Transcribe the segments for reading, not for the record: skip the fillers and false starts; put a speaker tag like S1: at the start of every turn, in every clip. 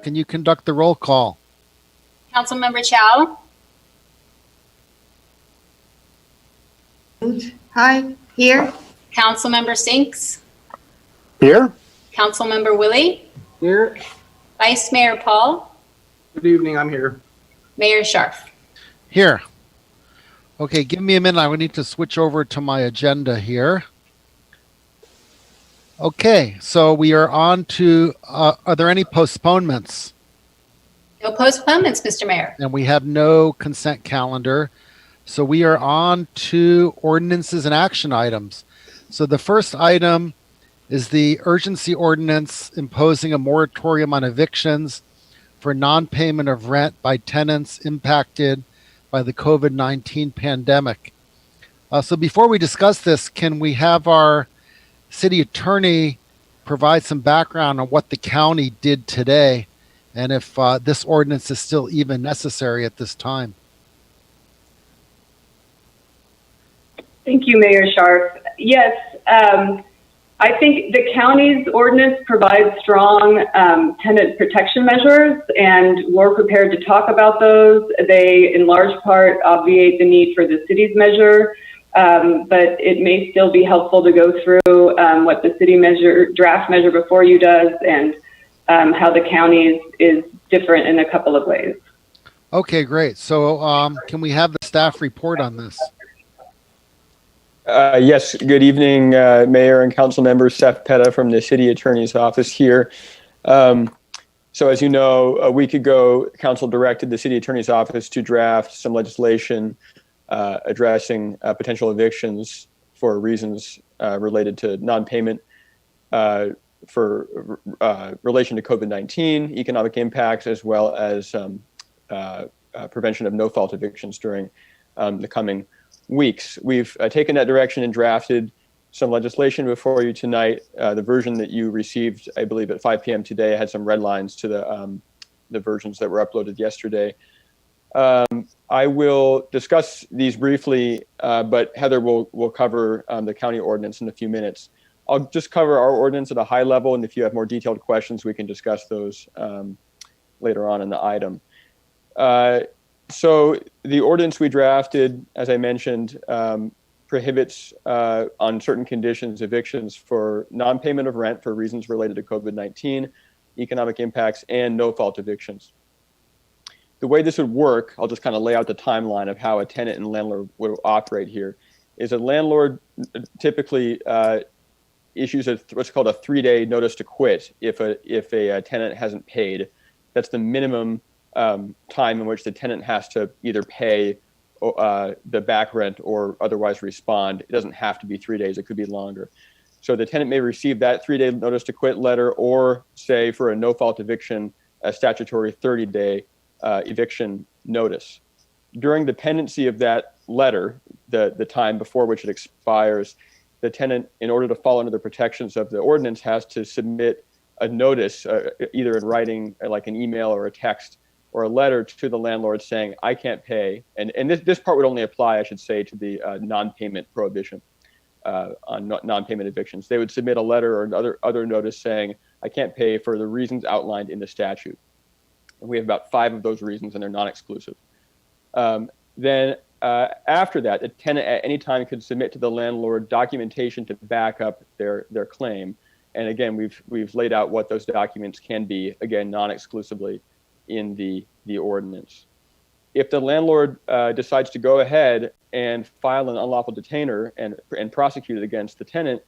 S1: can you conduct the roll call?
S2: Councilmember Chow.
S3: Hi, here.
S2: Councilmember Sinks.
S4: Here.
S2: Councilmember Willie.
S4: Here.
S2: Vice Mayor Paul.
S4: Good evening, I'm here.
S2: Mayor Scharf.
S1: Here. Okay, give me a minute. I would need to switch over to my agenda here. Okay, so we are on to, are there any postponements?
S2: No postponements, Mr. Mayor.
S1: And we have no consent calendar. So we are on to ordinances and action items. So the first item is the urgency ordinance imposing a moratorium on evictions for non-payment of rent by tenants impacted by the COVID-19 pandemic. So before we discuss this, can we have our city attorney provide some background on what the county did today and if this ordinance is still even necessary at this time?
S5: Thank you, Mayor Scharf. Yes, I think the county's ordinance provides strong tenant protection measures, and we're prepared to talk about those. They, in large part, obviate the need for the city's measure, but it may still be helpful to go through what the city draft measure before you does and how the county's is different in a couple of ways.
S1: Okay, great. So can we have the staff report on this?
S6: Yes, good evening, Mayor and Council members. Seth Petta from the City Attorney's Office here. So as you know, a week ago, Council directed the City Attorney's Office to draft some legislation addressing potential evictions for reasons related to non-payment for relation to COVID-19, economic impacts, as well as prevention of no-fault evictions during the coming weeks. We've taken that direction and drafted some legislation before you tonight. The version that you received, I believe, at 5 p.m. today had some red lines to the versions that were uploaded yesterday. I will discuss these briefly, but Heather will cover the county ordinance in a few minutes. I'll just cover our ordinance at a high level, and if you have more detailed questions, we can discuss those later on in the item. So the ordinance we drafted, as I mentioned, prohibits on certain conditions evictions for non-payment of rent for reasons related to COVID-19, economic impacts, and no-fault evictions. The way this would work, I'll just kind of lay out the timeline of how a tenant and landlord would operate here, is a landlord typically issues what's called a 3-day notice to quit if a tenant hasn't paid. That's the minimum time in which the tenant has to either pay the back rent or otherwise respond. It doesn't have to be 3 days, it could be longer. So the tenant may receive that 3-day notice to quit letter, or say for a no-fault eviction, a statutory 30-day eviction notice. During the pendency of that letter, the time before which it expires, the tenant, in order to fall under the protections of the ordinance, has to submit a notice, either in writing, like an email or a text, or a letter to the landlord saying, I can't pay. And this part would only apply, I should say, to the non-payment prohibition on non-payment evictions. They would submit a letter or other notice saying, I can't pay for the reasons outlined in the statute. And we have about 5 of those reasons, and they're non-exclusive. Then after that, the tenant at any time could submit to the landlord documentation to back up their claim. And again, we've laid out what those documents can be, again, non-exclusively in the ordinance. If the landlord decides to go ahead and file an unlawful detainer and prosecute it against the tenant,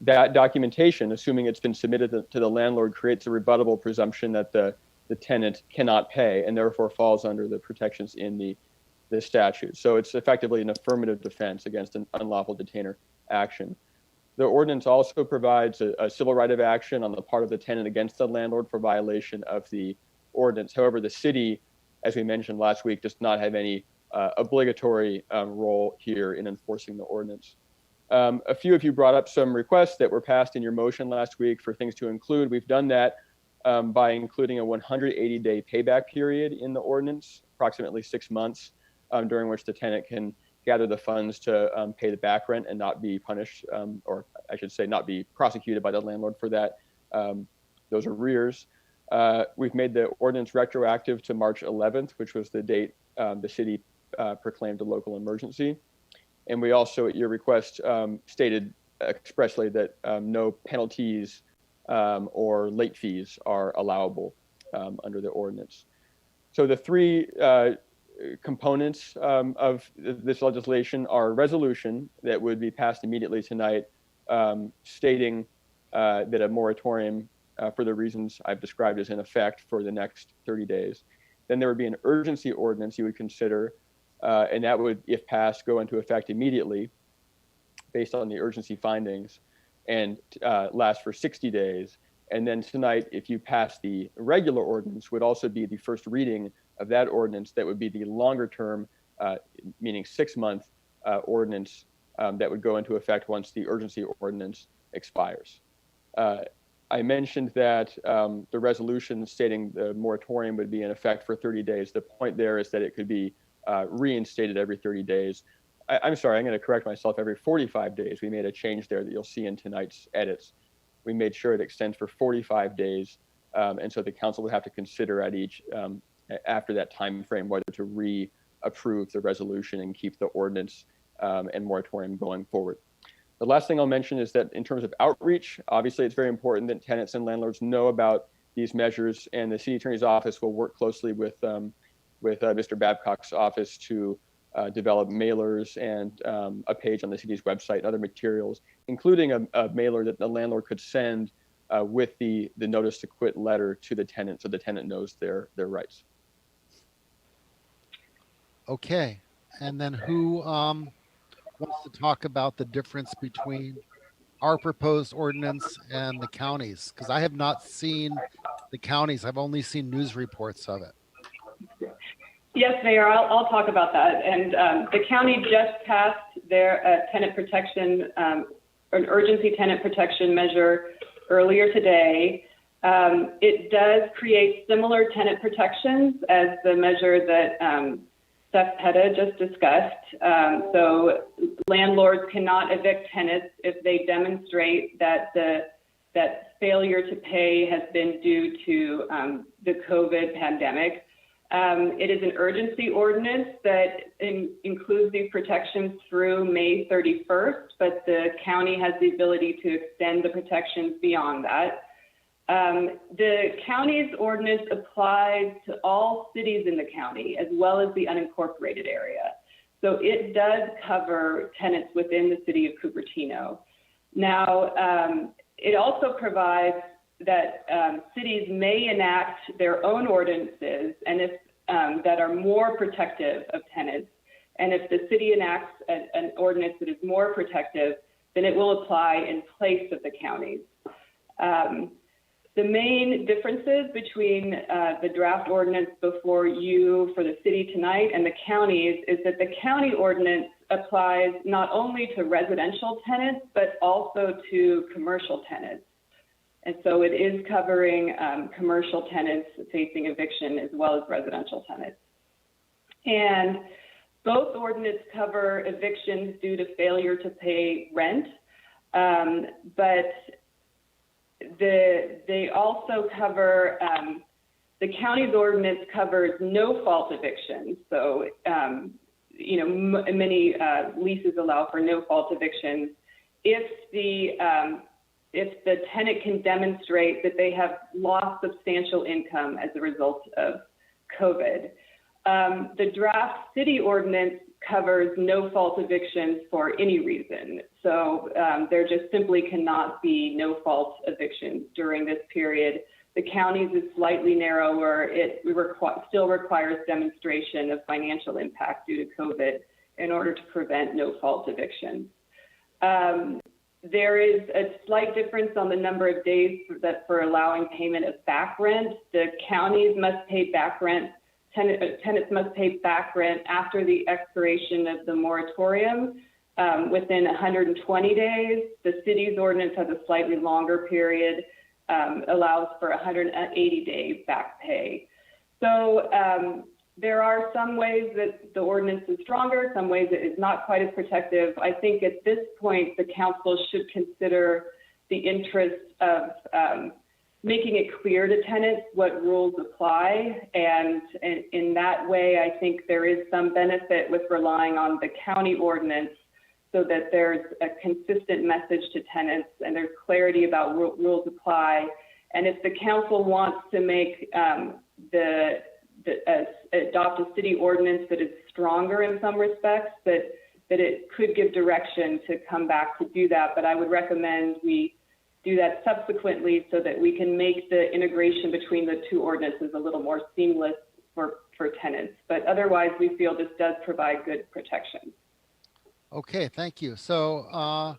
S6: that documentation, assuming it's been submitted to the landlord, creates a rebuttable presumption that the tenant cannot pay and therefore falls under the protections in the statute. So it's effectively an affirmative defense against an unlawful detainer action. The ordinance also provides a civil right of action on the part of the tenant against the landlord for violation of the ordinance. However, the city, as we mentioned last week, does not have any obligatory role here in enforcing the ordinance. A few of you brought up some requests that were passed in your motion last week for things to include. We've done that by including a 180-day payback period in the ordinance, approximately 6 months, during which the tenant can gather the funds to pay the back rent and not be punished, or I should say not be prosecuted by the landlord for that, those arrears. We've made the ordinance retroactive to March 11th, which was the date the city proclaimed a local emergency. And we also, at your request, stated expressly that no penalties or late fees are allowable under the ordinance. So the three components of this legislation are a resolution that would be passed immediately tonight, stating that a moratorium for the reasons I've described is in effect for the next 30 days. Then there would be an urgency ordinance you would consider, and that would, if passed, go into effect immediately based on the urgency findings and last for 60 days. And then tonight, if you pass the regular ordinance, would also be the first reading of that ordinance that would be the longer term, meaning 6-month ordinance that would go into effect once the urgency ordinance expires. I mentioned that the resolution stating the moratorium would be in effect for 30 days. The point there is that it could be reinstated every 30 days. I'm sorry, I'm going to correct myself, every 45 days. We made a change there that you'll see in tonight's edits. We made sure it extends for 45 days. And so the council would have to consider at each, after that time frame, whether to reapprove the resolution and keep the ordinance and moratorium going forward. The last thing I'll mention is that in terms of outreach, obviously it's very important that tenants and landlords know about these measures, and the city attorney's office will work closely with Mr. Babcock's office to develop mailers and a page on the city's website and other materials, including a mailer that the landlord could send with the notice to quit letter to the tenant, so the tenant knows their rights.
S1: Okay, and then who wants to talk about the difference between our proposed ordinance and the counties? Because I have not seen the counties. I've only seen news reports of it.
S5: Yes, Mayor, I'll talk about that. And the county just passed their tenant protection, an urgency tenant protection measure earlier today. It does create similar tenant protections as the measure that Seth Petta just discussed. So landlords cannot evict tenants if they demonstrate that that failure to pay has been due to the COVID pandemic. It is an urgency ordinance that includes these protections through May 31st, but the county has the ability to extend the protections beyond that. The county's ordinance applies to all cities in the county, as well as the unincorporated area. So it does cover tenants within the city of Cupertino. Now, it also provides that cities may enact their own ordinances and if that are more protective of tenants. And if the city enacts an ordinance that is more protective, then it will apply in place of the counties. The main differences between the draft ordinance before you for the city tonight and the counties is that the county ordinance applies not only to residential tenants, but also to commercial tenants. And so it is covering commercial tenants facing eviction as well as residential tenants. And both ordinances cover evictions due to failure to pay rent, but they also cover, the county's ordinance covers no fault evictions. So, many leases allow for no fault evictions if the tenant can demonstrate that they have lost substantial income as a result of COVID. The draft city ordinance covers no fault evictions for any reason. So there just simply cannot be no fault evictions during this period. The county's is slightly narrower. It still requires demonstration of financial impact due to COVID in order to prevent no fault evictions. There is a slight difference on the number of days for allowing payment of back rent. The counties must pay back rent. Tenants must pay back rent after the expiration of the moratorium within 120 days. The city's ordinance has a slightly longer period, allows for 180 days back pay. So there are some ways that the ordinance is stronger, some ways it is not quite as protective. I think at this point, the council should consider the interest of making it clear to tenants what rules apply. And in that way, I think there is some benefit with relying on the county ordinance so that there's a consistent message to tenants and there's clarity about rules apply. And if the council wants to make adopt a city ordinance that is stronger in some respects, that it could give direction to come back to do that. But I would recommend we do that subsequently so that we can make the integration between the two ordinances a little more seamless for tenants. But otherwise, we feel this does provide good protection.
S1: Okay, thank you. So,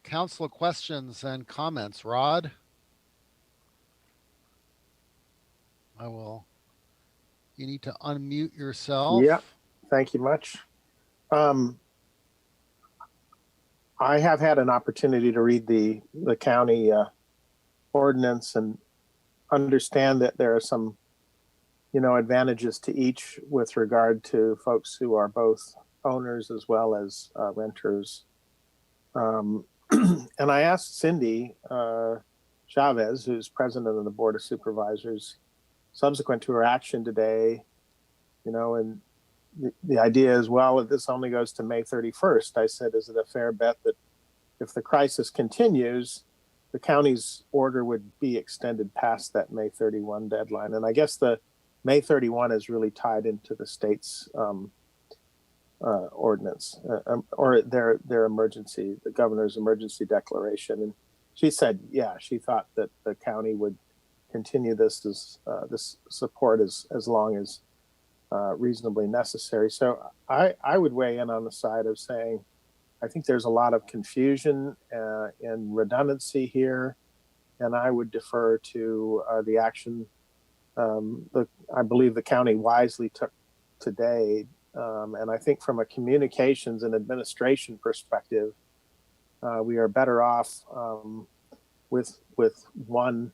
S1: council questions and comments. Rod? You need to unmute yourself.
S3: Yeah, thank you much. I have had an opportunity to read the county ordinance and understand that there are some, advantages to each with regard to folks who are both owners as well as renters. And I asked Cindy Chavez, who's president of the Board of Supervisors, subsequent to her action today, and the idea is, well, if this only goes to May 31st, I said, is it a fair bet that if the crisis continues, the county's order would be extended past that May 31 deadline? And I guess the May 31 is really tied into the state's ordinance or their emergency, the governor's emergency declaration. And she said, yeah, she thought that the county would continue this support as long as reasonably necessary. So I would weigh in on the side of saying, I think there's a lot of confusion and redundancy here, and I would defer to the action I believe the county wisely took today. And I think from a communications and administration perspective, we are better off with one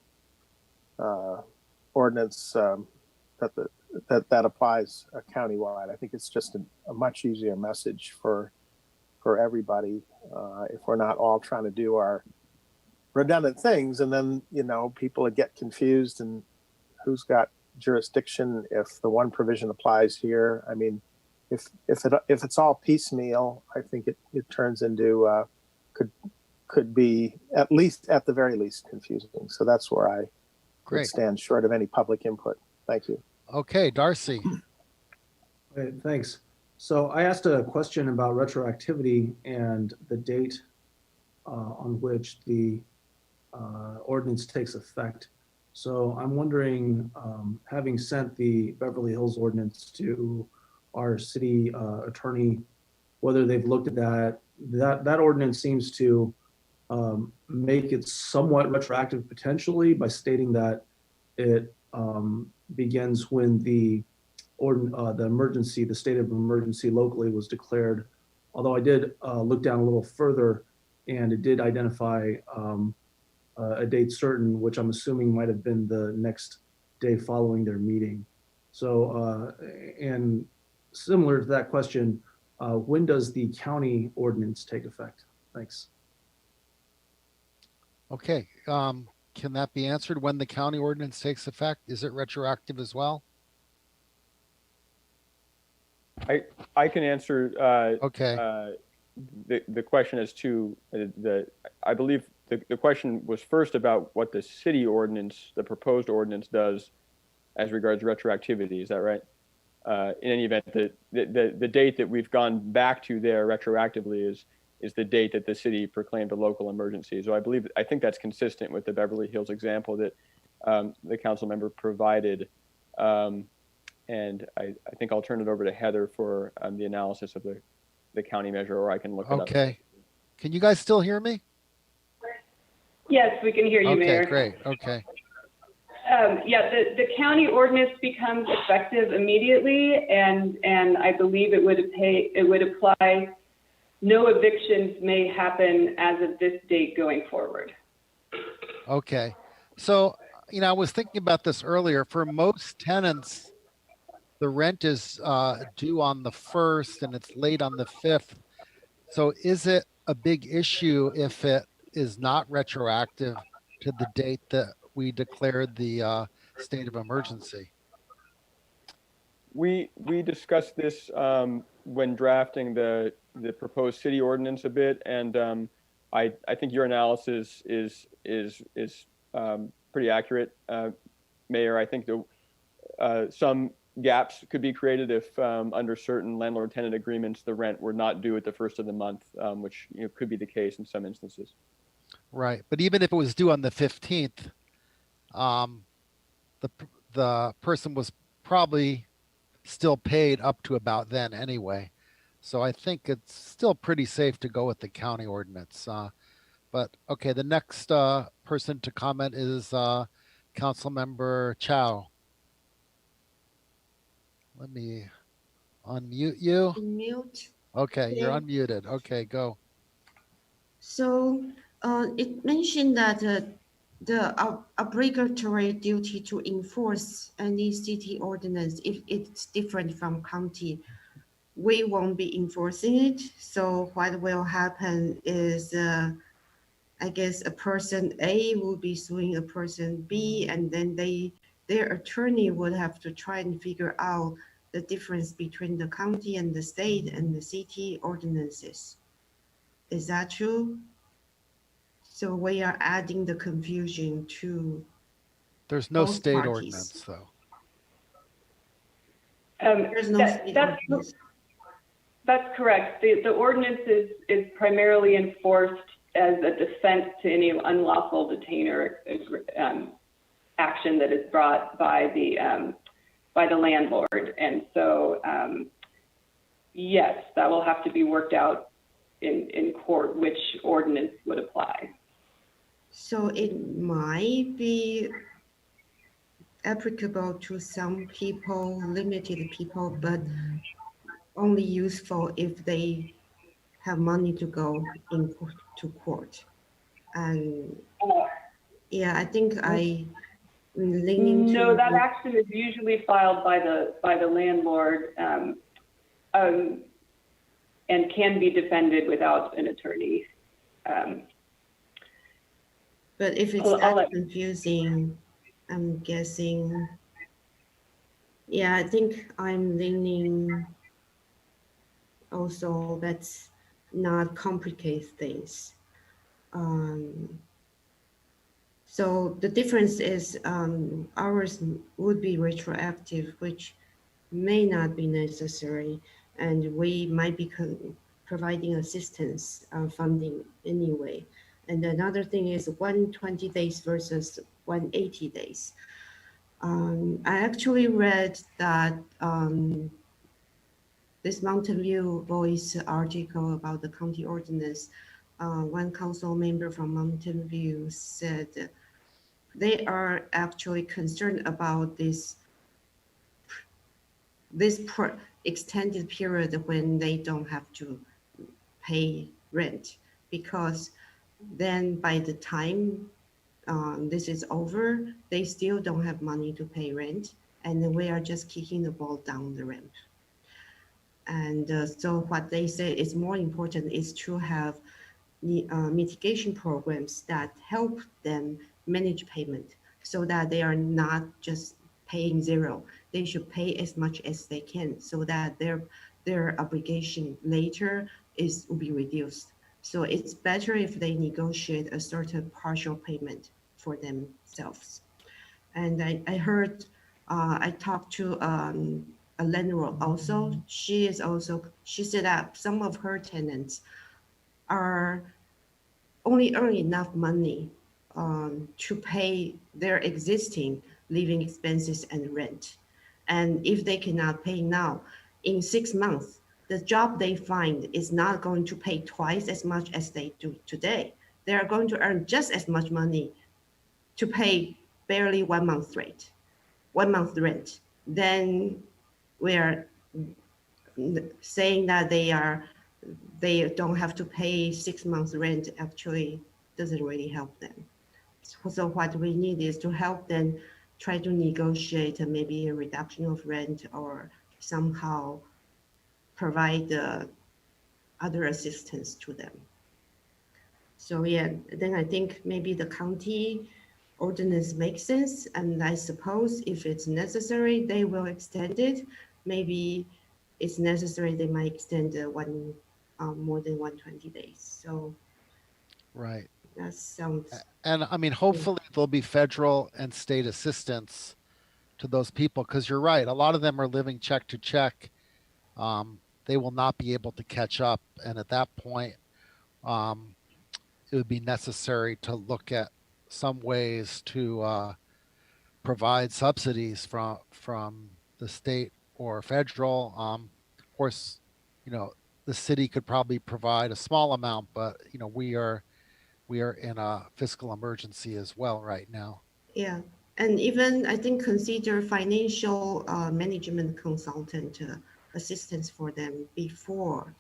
S3: ordinance that applies countywide. I think it's just a much easier message for everybody if we're not all trying to do our redundant things, and then people would get confused and who's got jurisdiction if the one provision applies here. I mean, if it's all piecemeal, I think it turns into could be at the very least confusing. So that's where I would stand short of any public input. Thank you.
S1: Okay, Darcy.
S4: Okay, thanks. So I asked a question about retroactivity and the date on which the ordinance takes effect. So I'm wondering, having sent the Beverly Hills ordinance to our city attorney, whether they've looked at that. That ordinance seems to make it somewhat retroactive potentially by stating that it begins when the emergency, the state of emergency locally was declared. Although I did look down a little further, and it did identify a date certain, which I'm assuming might have been the next day following their meeting. So, and similar to that question, when does the county ordinance take effect? Thanks.
S1: Okay, can that be answered when the county ordinance takes effect? Is it retroactive as well?
S6: I can answer
S1: Okay.
S6: the question as to I believe the question was first about what the city ordinance, the proposed ordinance, does as regards retroactivity. Is that right? In any event, the date that we've gone back to there retroactively is the date that the city proclaimed a local emergency. So I think that's consistent with the Beverly Hills example that the council member provided. And I think I'll turn it over to Heather for the analysis of the county measure, or I can look it up.
S1: Okay. Can you guys still hear me?
S5: Yes, we can hear you, Mayor.
S1: Okay, great. Okay.
S5: Yeah, the county ordinance becomes effective immediately, and I believe it would apply. No evictions may happen as of this date going forward.
S1: Okay. So, I was thinking about this earlier. For most tenants, the rent is due on the 1st and it's late on the 5th. So is it a big issue if it is not retroactive to the date that we declared the state of emergency.
S6: We discussed this when drafting the proposed city ordinance a bit, and I think your analysis is pretty accurate, Mayor. I think some gaps could be created if under certain landlord-tenant agreements the rent were not due at the first of the month, which could be the case in some instances.
S1: Right, but even if it was due on the 15th, the person was probably still paid up to about then anyway. So I think it's still pretty safe to go with the county ordinance. But okay, the next person to comment is Councilmember Chow. Let me unmute you.
S7: Mute.
S1: Okay, you're
S7: Yeah.
S1: unmuted. Okay, go.
S7: So it mentioned that the obligatory duty to enforce any city ordinance, if it's different from county, we won't be enforcing it. So what will happen is, I guess a person A will be suing a person B, and then their attorney would have to try and figure out the difference between the county and the state and the city ordinances. Is that true? So we are adding the confusion to
S1: There's no
S7: both
S1: state
S7: parties.
S1: ordinance though.
S7: There's no state ordinance.
S5: That's correct. The ordinance is primarily enforced as a defense to any unlawful detainer action that is brought by the landlord. And so, yes, that will have to be worked out in court, which ordinance would apply.
S7: So it might be applicable to some people, limited people, but only useful if they have money to go to court. And yeah, I think I'm leaning to.
S5: No, that action is usually filed by the landlord and can be defended without an attorney.
S7: But if it's that confusing, I'm guessing. Yeah, I think I'm leaning also let's not complicate things. So the difference is ours would be retroactive, which may not be necessary, and we might be providing assistance funding anyway. And another thing is 120 days versus 180 days. I actually read that this Mountain View Voice article about the county ordinance. One council member from Mountain View said they are actually concerned about this extended period when they don't have to pay rent, because then by the time this is over, they still don't have money to pay rent, and then we are just kicking the ball down the ramp. And so what they say is more important is to have mitigation programs that help them manage payment so that they are not just paying zero. They should pay as much as they can so that their obligation later will be reduced. So it's better if they negotiate a certain partial payment for themselves. And I heard, I talked to a landlord also. She said that some of her tenants are only earn enough money to pay their existing living expenses and rent. And if they cannot pay now, in 6 months, the job they find is not going to pay twice as much as they do today. They are going to earn just as much money to pay barely 1 month rent. Then we are saying that they don't have to pay 6 months rent actually doesn't really help them. So what we need is to help them try to negotiate maybe a reduction of rent or somehow provide other assistance to them. So yeah, then I think maybe the county ordinance makes sense. And I suppose if it's necessary, they will extend it. Maybe it's necessary, they might extend more than 120 days. So
S1: Right.
S7: that sounds,
S1: And I mean, hopefully there'll be federal and state assistance to those people because you're right. A lot of them are living check to check. They will not be able to catch up. And at that point, um, it would be necessary to look at some ways to provide subsidies from the state or federal. Of course, you know, the city could probably provide a small amount, but you know, we are in a fiscal emergency as well right now.
S7: yeah. And even I think consider financial management consultant assistance for them before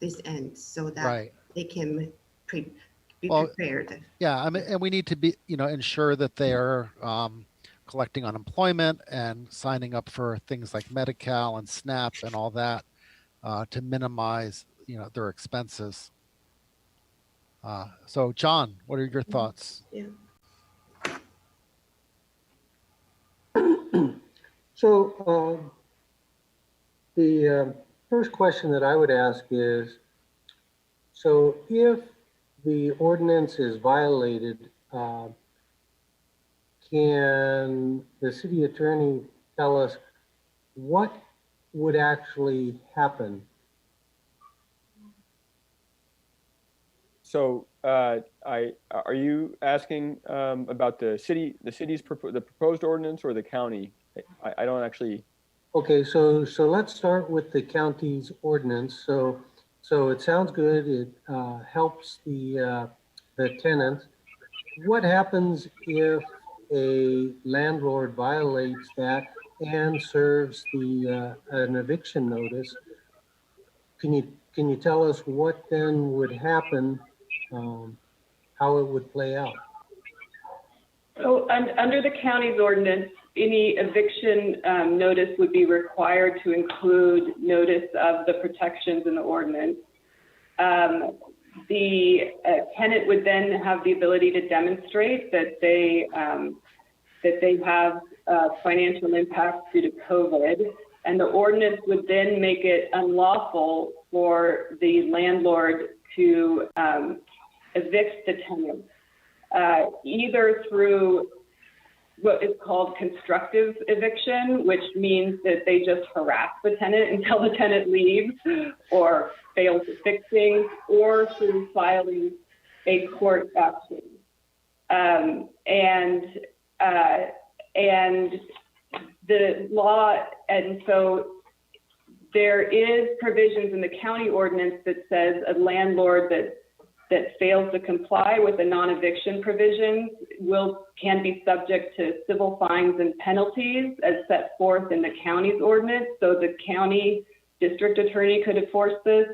S7: this ends so that
S1: Right.
S7: they can be
S1: Well,
S7: prepared.
S1: yeah, I mean, and we need to be, you know, ensure that they're collecting unemployment and signing up for things like Medi-Cal and SNAP and all that to minimize, you know, their expenses. So, John, what are your thoughts?
S7: Yeah.
S8: So the first question that I would ask is, so if the ordinance is violated, can the city attorney tell us what would actually happen?
S6: So, are you asking about the city's the proposed ordinance or the county? I don't actually.
S8: Okay, so let's start with the county's ordinance. So it sounds good. It helps the tenants. What happens if a landlord violates that and serves the an eviction notice? Can you tell us what then would happen? How it would play out?
S5: So under the county's ordinance, any eviction notice would be required to include notice of the protections in the ordinance. The tenant would then have the ability to demonstrate that they have financial impact due to COVID, and the ordinance would then make it unlawful for the landlord to evict the tenant, either through what is called constructive eviction, which means that they just harass the tenant until the tenant leaves or fails to fix things, or through filing a court action. And the law, and so there is provisions in the county ordinance that says a landlord that fails to comply with the non-eviction provisions can be subject to civil fines and penalties as set forth in the county's ordinance. So the county district attorney could enforce this,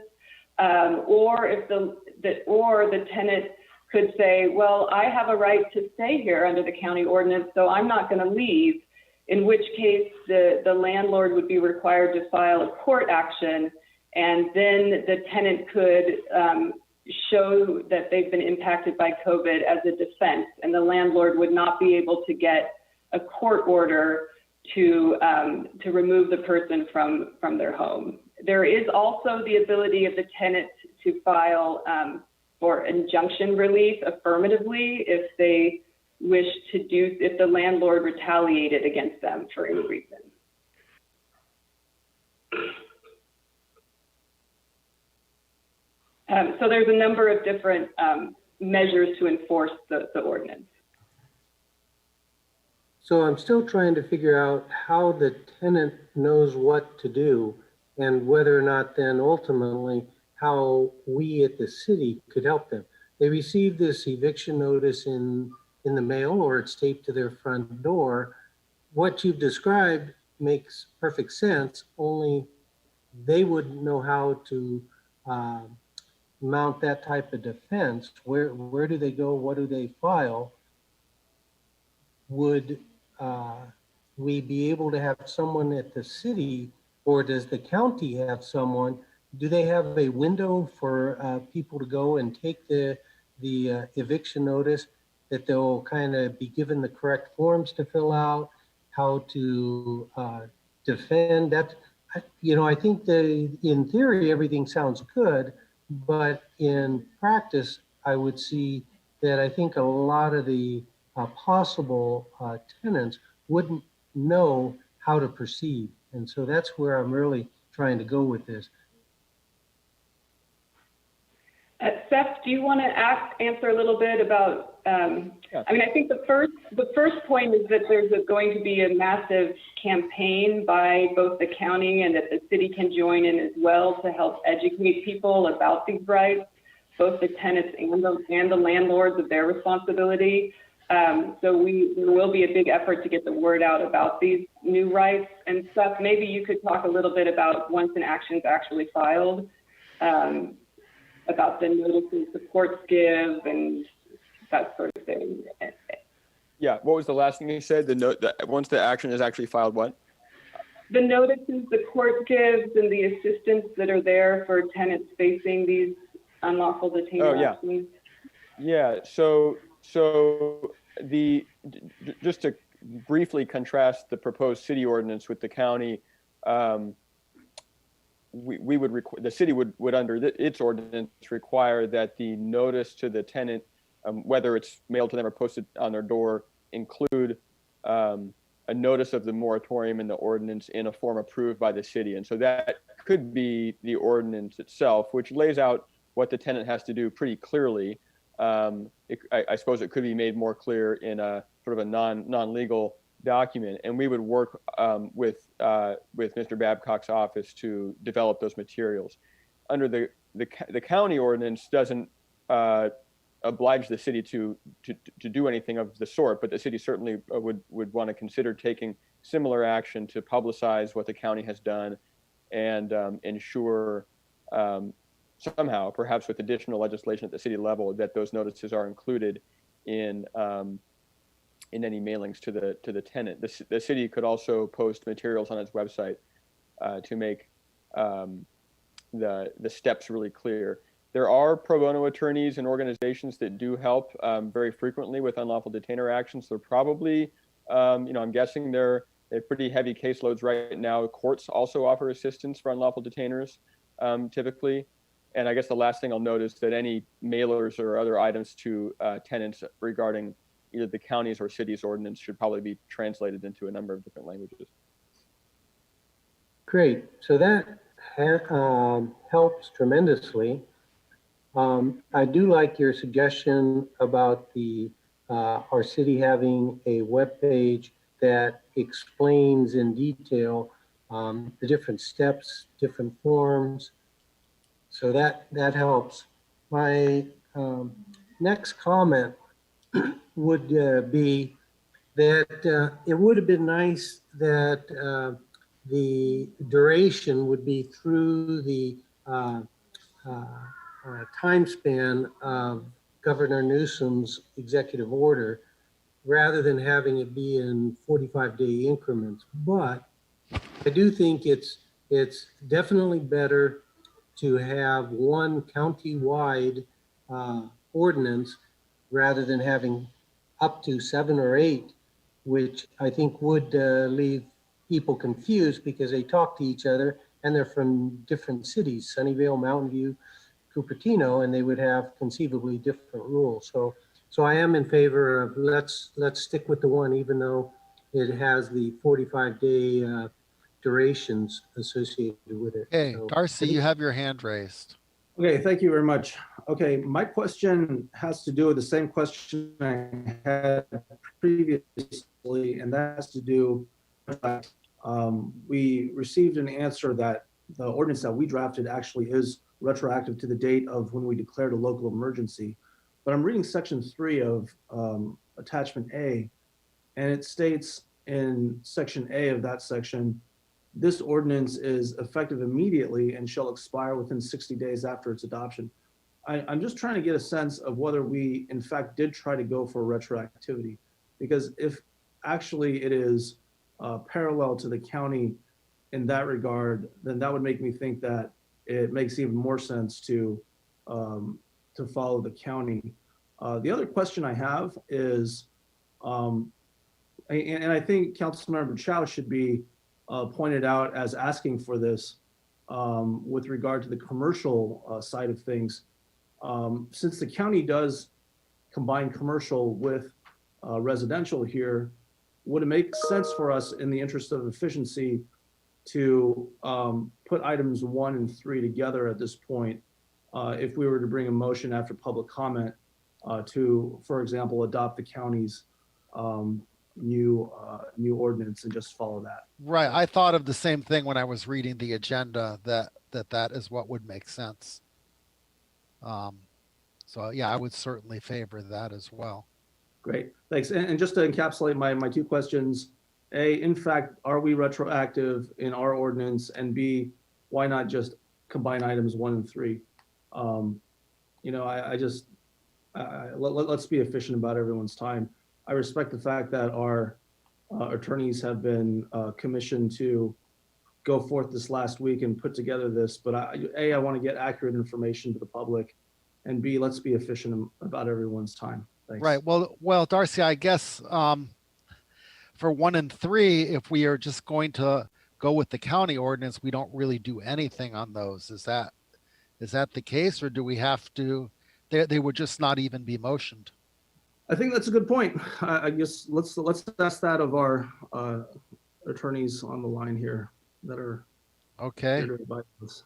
S5: or the tenant could say, well, I have a right to stay here under the county ordinance, so I'm not going to leave, in which case the landlord would be required to file a court action, and then the tenant could show that they've been impacted by COVID as a defense, and the landlord would not be able to get a court order to remove the person from their home. There is also the ability of the tenant to file for injunction relief affirmatively if they wish to if the landlord retaliated against them for any reason. So there's a number of different measures to enforce the ordinance.
S8: So I'm still trying to figure out how the tenant knows what to do and whether or not then ultimately how we at the city could help them. They receive this eviction notice in the mail or it's taped to their front door. What you've described makes perfect sense, only they wouldn't know how to mount that type of defense. Where do they go? What do they file? Would we be able to have someone at the city, or does the county have someone do they have a window for people to go and take the eviction notice, that they'll kind of be given the correct forms to fill out, how to defend that? I think that in theory, everything sounds good, but in practice, I would see that I think a lot of the possible tenants wouldn't know how to proceed. And so that's where I'm really trying to go with this.
S5: Seth, do you want to answer a little bit about? I think the first point is that there's going to be a massive campaign by both the county and that the city can join in as well to help educate people about these rights, both the tenants and the landlords of their responsibility. So there will be a big effort to get the word out about these new rights. And Seth, maybe you could talk a little bit about once an action's actually filed, about the notices the courts give and that sort of thing.
S6: Yeah, what was the last thing you said? Once the action is actually filed, what?
S5: The notices the court gives and the assistance that are there for tenants facing these unlawful detainment actions.
S6: Yeah, so just to briefly contrast the proposed city ordinance with the county, the city would under its ordinance require that the notice to the tenant, whether it's mailed to them or posted on their door, include a notice of the moratorium in the ordinance in a form approved by the city. And so that could be the ordinance itself, which lays out what the tenant has to do pretty clearly. I suppose it could be made more clear in a sort of a non-legal document, and we would work with Mr. Babcock's office to develop those materials. Under the county ordinance doesn't oblige the city to do anything of the sort, but the city certainly would want to consider taking similar action to publicize what the county has done and ensure somehow, perhaps with additional legislation at the city level, that those notices are included in any mailings to the tenant. The city could also post materials on its website to make the steps really clear. There are pro bono attorneys and organizations that do help very frequently with unlawful detainer actions. They're probably, I'm guessing they have pretty heavy caseloads right now. Courts also offer assistance for unlawful detainers typically. And I guess the last thing I'll note is that any mailers or other items to tenants regarding either the county's or city's ordinance should probably be translated into a number of different languages.
S8: Great. So that helps tremendously. I do like your suggestion about our city having a webpage that explains in detail the different steps, different forms. So that helps. My next comment would be that it would have been nice that the duration would be through the time span of Governor Newsom's executive order, rather than having it be in 45-day increments. But I do think it's definitely better to have one county-wide ordinance rather than having up to 7 or 8, which I think would leave people confused because they talk to each other and they're from different cities, Sunnyvale, Mountain View, Cupertino, and they would have conceivably different rules. So I am in favor of let's stick with the one, even though it has the 45-day durations associated with it.
S1: Okay,
S8: So,
S1: Darcy, you have your hand raised.
S4: Okay, thank you very much. Okay, my question has to do with the same question I had previously, and that has to do with we received an answer that the ordinance that we drafted actually is retroactive to the date of when we declared a local emergency. But I'm reading section 3 of attachment A, and it states in section A of that section, this ordinance is effective immediately and shall expire within 60 days after its adoption. I'm just trying to get a sense of whether we in fact did try to go for retroactivity, because if actually it is parallel to the county in that regard, then that would make me think that it makes even more sense to follow the county. The other question I have is, and I think Councilmember Chow should be pointed out as asking for this with regard to the commercial side of things. Since the county does combine commercial with residential here, would it make sense for us, in the interest of efficiency, to put items 1 and 3 together at this point, if we were to bring a motion after public comment to, for example, adopt the county's new ordinance and just follow that?
S1: Right. I thought of the same thing when I was reading the agenda, that is what would make sense. So yeah, I would certainly favor that as well.
S4: Great, thanks. And just to encapsulate my two questions, A, in fact, are we retroactive in our ordinance? And B, why not just combine items 1 and 3? Let's be efficient about everyone's time. I respect the fact that our attorneys have been commissioned to go forth this last week and put together this, but I want to get accurate information to the public, and B, let's be efficient about everyone's time. Thanks.
S1: Right. Well, Darcy, I guess for 1 and 3, if we are just going to go with the county ordinance, we don't really do anything on those. Is that the case, or do we have to? They would just not even be motioned.
S4: I think that's a good point. I guess let's ask that of our attorneys on the line here that are
S1: Okay.
S4: here to advise us.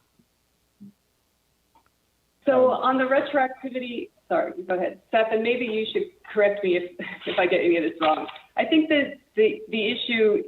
S5: So on the retroactivity, sorry, go ahead, Seth, and maybe you should correct me if I get any of this wrong. I think that the issue,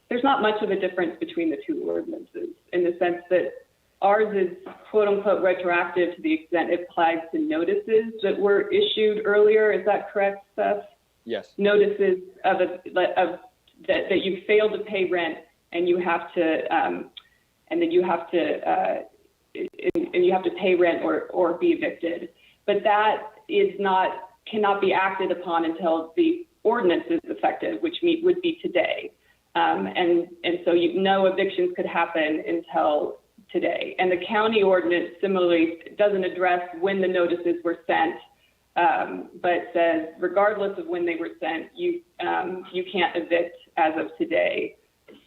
S5: there's not much of a difference between the two ordinances, in the sense that ours is quote unquote retroactive to the extent it applies to notices that were issued earlier. Is that correct, Seth?
S6: Yes.
S5: Notices that you failed to pay rent, and you have to, and then you have to pay rent or be evicted. But that cannot be acted upon until the ordinance is effective, which would be today. And so no evictions could happen until today. And the county ordinance similarly doesn't address when the notices were sent, but says regardless of when they were sent, you can't evict as of today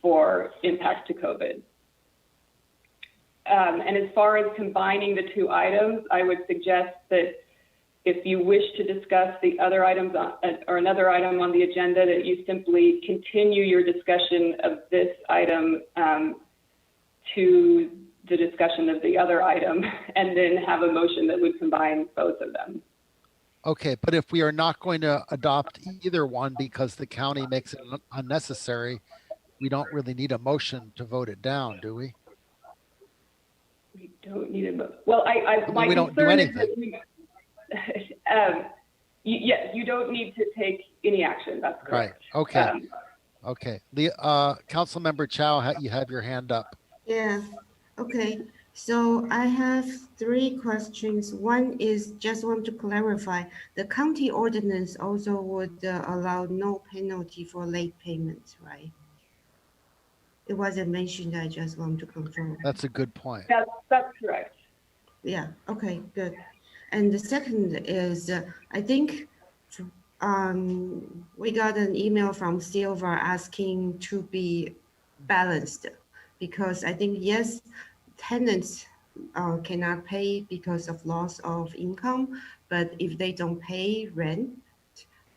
S5: for impacts to COVID. And as far as combining the two items, I would suggest that if you wish to discuss the other items or another item on the agenda, that you simply continue your discussion of this item to the discussion of the other item, and then have a motion that would combine both of them.
S1: Okay, but if we are not going to adopt either one because the county makes it unnecessary, we don't really need a motion to vote it down, do we?
S5: We don't need a vote. Well, my
S1: we don't do
S5: concern is
S1: anything.
S5: that yes, you don't need to take any action. That's correct.
S1: Right. Okay. Okay. The Councilmember Chow, you have your hand up.
S7: Yeah, okay. So I have 3 questions. One is just want to clarify, the county ordinance also would allow no penalty for late payments, right? It wasn't mentioned, I just want to confirm.
S1: That's a good point.
S5: That's correct.
S7: Yeah, okay, good. And the second is, I think we got an email from Silva asking to be balanced, because I think, yes, tenants cannot pay because of loss of income, but if they don't pay rent,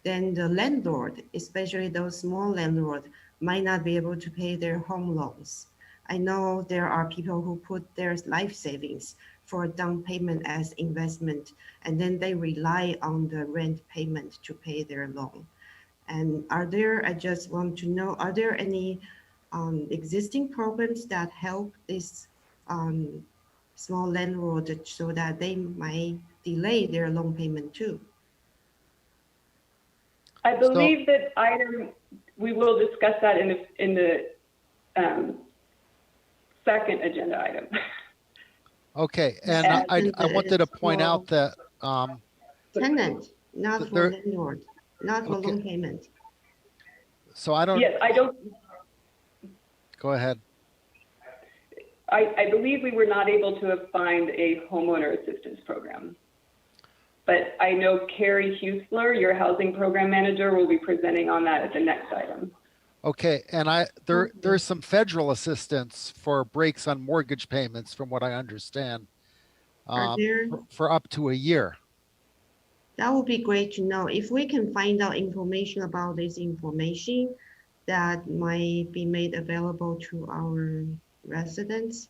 S7: then the landlord, especially those small landlords, might not be able to pay their home loans. I know there are people who put their life savings for down payment as investment, and then they rely on the rent payment to pay their loan. And I just want to know, are there any existing programs that help this small landlord so that they might delay their loan payment too?
S5: I believe that item, we will discuss that in the second agenda item.
S1: Okay, and I wanted to point out that
S7: Tenant, not for landlord, not for loan payment.
S1: So I don't.
S5: Yes, I don't.
S1: Go ahead.
S5: I believe we were not able to find a homeowner assistance program. But I know Carrie Husler, your housing program manager, will be presenting on that at the next item.
S1: Okay, and there's some federal assistance for breaks on mortgage payments, from what I understand,
S7: Are there?
S1: for up to a year.
S7: That would be great to know. If we can find out information about this information that might be made available to our residents.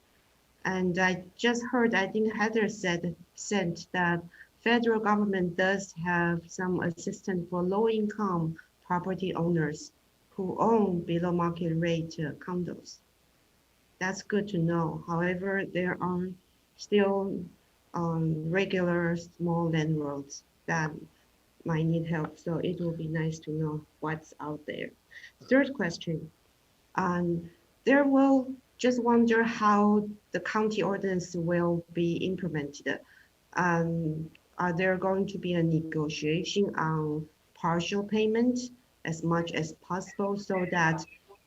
S7: And I just heard, I think Heather sent that federal government does have some assistance for low-income property owners who own below market rate condos. That's good to know. However, there are still regular small landlords that might need help. So it will be nice to know what's out there. Third question, there will just wonder how the county ordinance will be implemented. Are there going to be a negotiation on partial payment as much as possible so that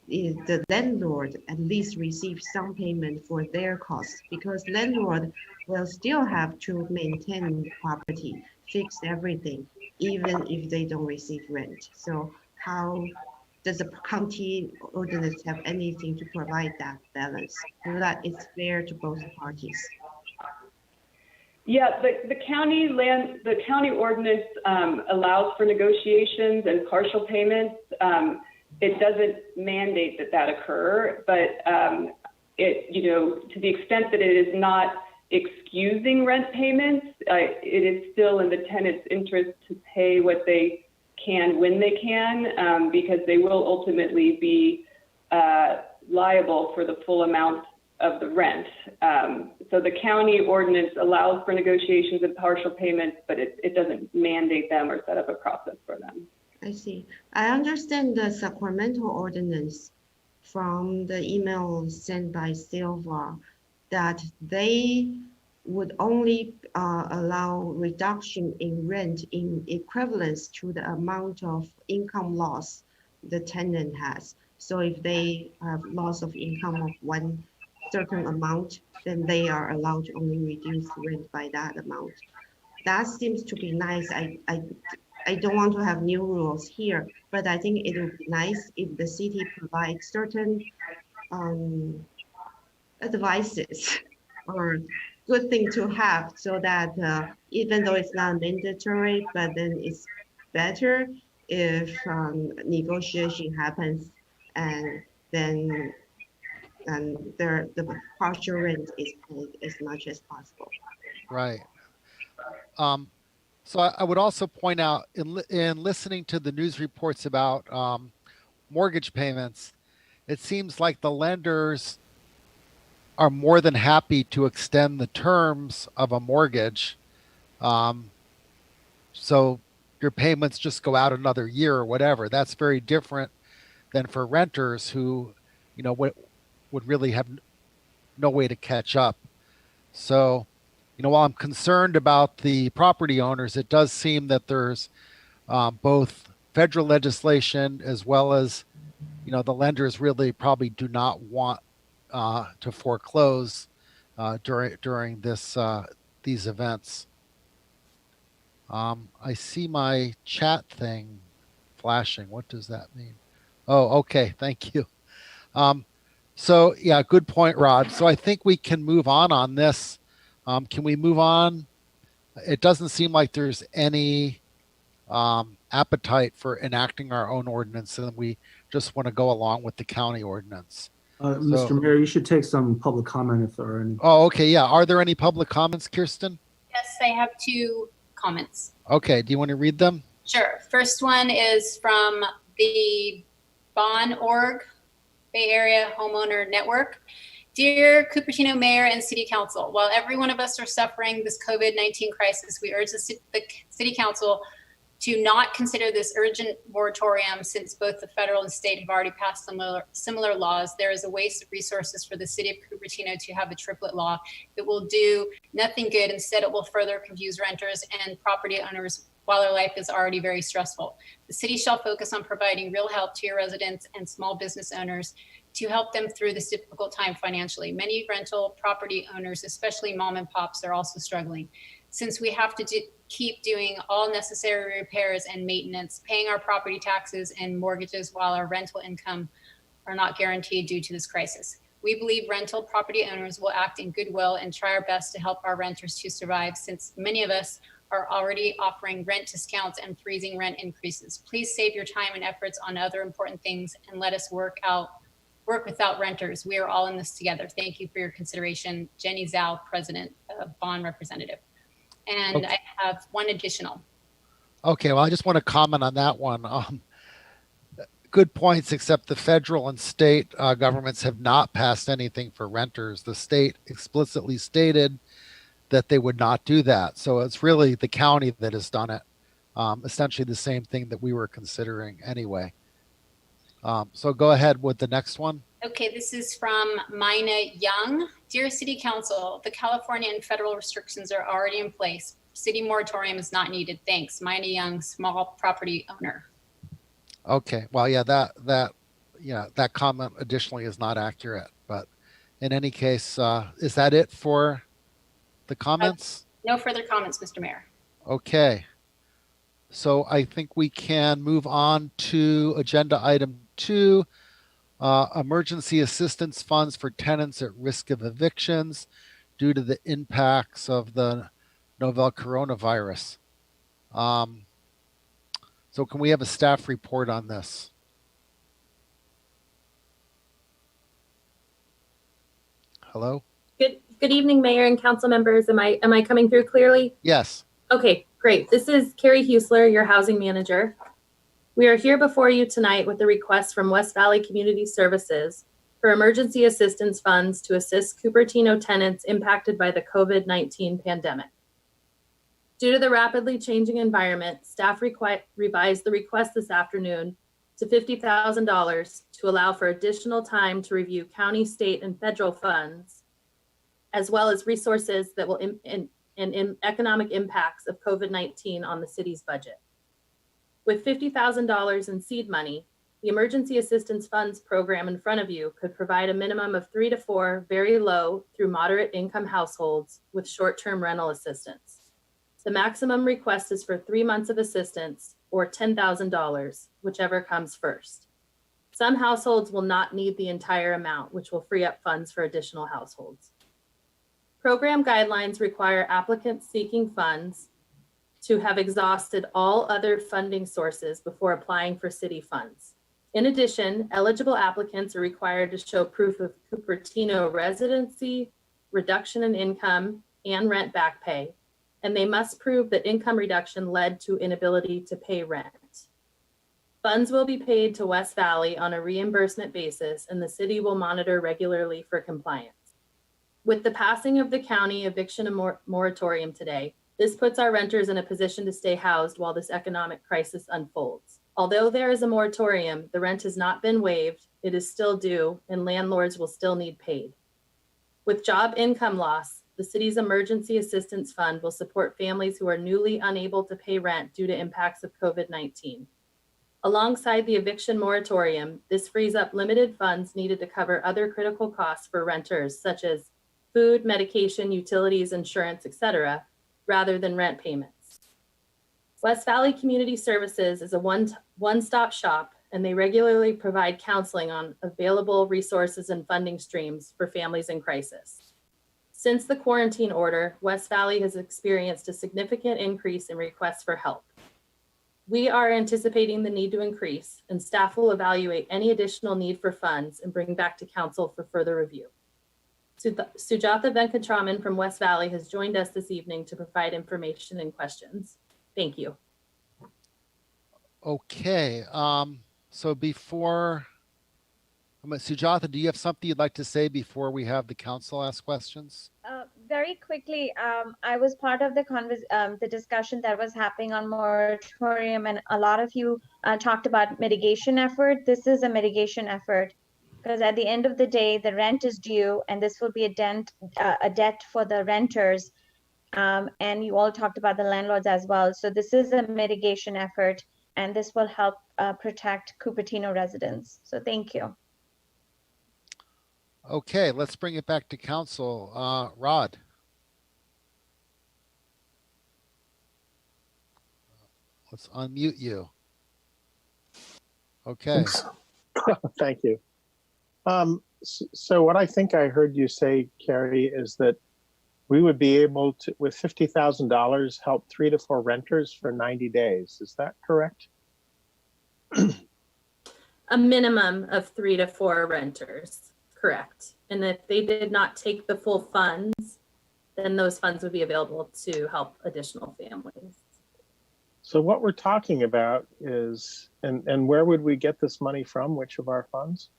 S7: the landlord at least receives some payment for their costs? Because landlord will still have to maintain the property, fix everything, even if they don't receive rent. So how does the county ordinance have anything to provide that balance so that it's fair to both parties?
S5: Yeah, the county ordinance allows for negotiations and partial payments. It doesn't mandate that occur, but to the extent that it is not excusing rent payments, it is still in the tenant's interest to pay what they can when they can, because they will ultimately be liable for the full amount of the rent. So the county ordinance allows for negotiations and partial payments, but it doesn't mandate them or set up a process for them.
S7: I see. I understand the Sacramento ordinance from the email sent by Silva that they would only allow reduction in rent in equivalence to the amount of income loss the tenant has. So if they have loss of income of one certain amount, then they are allowed to only reduce rent by that amount. That seems to be nice. I don't want to have new rules here, but I think it would be nice if the city provides certain advices or good thing to have, so that even though it's not mandatory, but then it's better if negotiation happens and then the partial rent is paid as much as possible.
S1: Right. So I would also point out in listening to the news reports about mortgage payments, it seems like the lenders are more than happy to extend the terms of a mortgage. So your payments just go out another year or whatever. That's very different than for renters who, would really have no way to catch up. So, while I'm concerned about the property owners, it does seem that there's both federal legislation as well as, the lenders really probably do not want to foreclose during these events. I see my chat thing flashing. What does that mean? Oh, okay. Thank you. So yeah, good point, Rod. So I think we can move on this. Can we move on? It doesn't seem like there's any appetite for enacting our own ordinance, and we just want to go along with the county ordinance.
S4: Mr. Mayor, you should take some public comment if there are any.
S1: Oh, okay. Yeah. Are there any public comments, Kirsten?
S2: Yes, I have 2 comments.
S1: Okay. Do you want to read them?
S2: Sure. First one is from the Bon.org Bay Area Homeowner Network. Dear Cupertino Mayor and City Council, while every one of us are suffering this COVID-19 crisis, we urge the City Council to not consider this urgent moratorium, since both the federal and state have already passed similar laws. There is a waste of resources for the City of Cupertino to have a triplet law. It will do nothing good. Instead, it will further confuse renters and property owners while their life is already very stressful. The city shall focus on providing real help to your residents and small business owners to help them through this difficult time financially. Many rental property owners, especially mom and pops, are also struggling. Since we have to keep doing all necessary repairs and maintenance, paying our property taxes and mortgages while our rental income are not guaranteed due to this crisis. We believe rental property owners will act in goodwill and try our best to help our renters to survive, since many of us are already offering rent discounts and freezing rent increases. Please save your time and efforts on other important things and let us work without renters. We are all in this together. Thank you for your consideration. Jenny Zhao, President, Bond Representative. And
S1: Okay.
S2: I have one additional.
S1: Okay, well, I just want to comment on that one. Good points, except the federal and state governments have not passed anything for renters. The state explicitly stated that they would not do that. So it's really the county that has done it. Essentially the same thing that we were considering anyway. So go ahead with the next one.
S2: Okay, this is from Mina Young. Dear City Council, the California and federal restrictions are already in place. City moratorium is not needed. Thanks. Mina Young, small property owner.
S1: Okay, well, yeah, that comment additionally is not accurate, but in any case, is that it for the comments?
S2: No further comments, Mr. Mayor.
S1: Okay. So I think we can move on to agenda item 2, emergency assistance funds for tenants at risk of evictions due to the impacts of the Novell coronavirus. So can we have a staff report on this? Hello?
S9: Good evening, Mayor and council members. Am I coming through clearly?
S1: Yes.
S9: Okay, great. This is Carrie Husler, your housing manager. We are here before you tonight with a request from West Valley Community Services for emergency assistance funds to assist Cupertino tenants impacted by the COVID-19 pandemic. Due to the rapidly changing environment, staff revised the request this afternoon to $50,000 to allow for additional time to review county, state, and federal funds, as well as resources that will in economic impacts of COVID-19 on the city's budget. With $50,000 in seed money, the Emergency Assistance Funds program in front of you could provide a minimum of 3 to 4 very low through moderate income households with short-term rental assistance. The maximum request is for 3 months of assistance or $10,000, whichever comes first. Some households will not need the entire amount, which will free up funds for additional households. Program guidelines require applicants seeking funds to have exhausted all other funding sources before applying for city funds. In addition, eligible applicants are required to show proof of Cupertino residency, reduction in income, and rent back pay, and they must prove that income reduction led to inability to pay rent. Funds will be paid to West Valley on a reimbursement basis, and the city will monitor regularly for compliance. With the passing of the county eviction moratorium today, this puts our renters in a position to stay housed while this economic crisis unfolds. Although there is a moratorium, the rent has not been waived, it is still due, and landlords will still need paid. With job income loss, the city's emergency assistance fund will support families who are newly unable to pay rent due to impacts of COVID-19. Alongside the eviction moratorium, this frees up limited funds needed to cover other critical costs for renters, such as food, medication, utilities, insurance, etc., rather than rent payments. West Valley Community Services is a one-stop shop, and they regularly provide counseling on available resources and funding streams for families in crisis. Since the quarantine order, West Valley has experienced a significant increase in requests for help. We are anticipating the need to increase, and staff will evaluate any additional need for funds and bring back to council for further review. Sujatha Venkatraman from West Valley has joined us this evening to provide information and questions. Thank you.
S1: Okay, so before, Sujatha, do you have something you'd like to say before we have the council ask questions?
S10: Very quickly, I was part of the discussion that was happening on moratorium, and a lot of you talked about mitigation effort. This is a mitigation effort because at the end of the day, the rent is due, and this will be a debt for the renters. And you all talked about the landlords as well. So this is a mitigation effort, and this will help protect Cupertino residents. So thank you.
S1: Okay, let's bring it back to council. Rod. Let's unmute you. Okay.
S3: Thank you. So what I think I heard you say, Carrie, is that we would be able to, with $50,000, help 3 to 4 renters for 90 days. Is that correct?
S9: A minimum of 3 to 4 renters, correct. And if they did not take the full funds, then those funds would be available to help additional families.
S3: So what we're talking about is, and where would we get this money from? Which of our funds?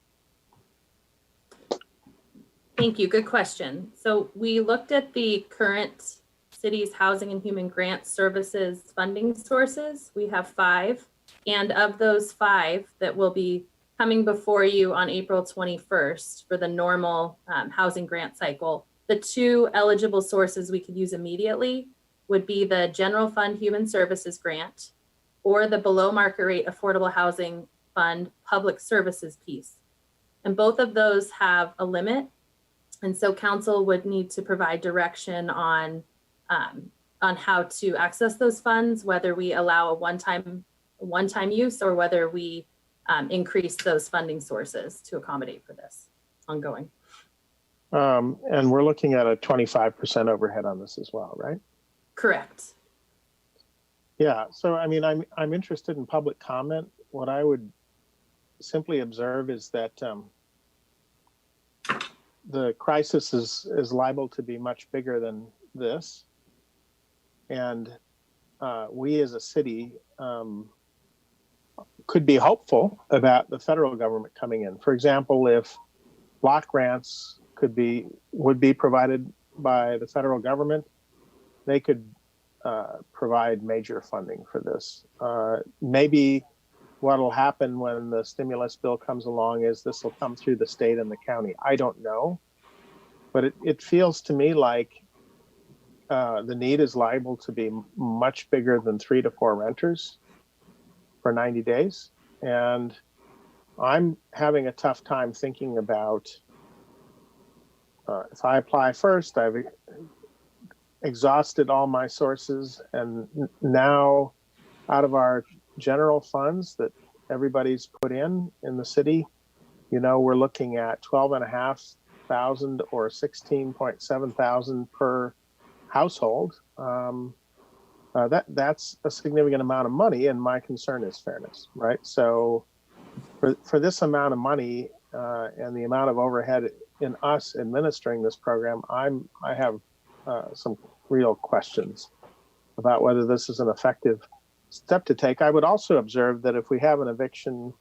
S9: Thank you. Good question. So we looked at the current city's Housing and Human Grant Services funding sources. We have 5. And of those 5 that will be coming before you on April 21st for the normal housing grant cycle, the 2 eligible sources we could use immediately would be the General Fund Human Services Grant or the Below Market Rate Affordable Housing Fund Public Services piece. And both of those have a limit. And so council would need to provide direction on how to access those funds, whether we allow a one-time use or whether we increase those funding sources to accommodate for this ongoing.
S3: And we're looking at a 25% overhead on this as well, right?
S9: Correct.
S3: Yeah. So I mean, I'm interested in public comment. What I would simply observe is that the crisis is liable to be much bigger than this, and we as a city could be hopeful about the federal government coming in. For example, if block grants would be provided by the federal government, they could provide major funding for this. Maybe what will happen when the stimulus bill comes along is this will come through the state and the county. I don't know, but it feels to me like the need is liable to be much bigger than 3 to 4 renters for 90 days. And I'm having a tough time thinking about if I apply first, I've exhausted all my sources, and now out of our general funds that everybody's put in the city, we're looking at 12,500 or 16,700 per household. That's a significant amount of money, and my concern is fairness, right? So for this amount of money and the amount of overhead in us administering this program, I have some real questions about whether this is an effective step to take. I would also observe that if we have an eviction,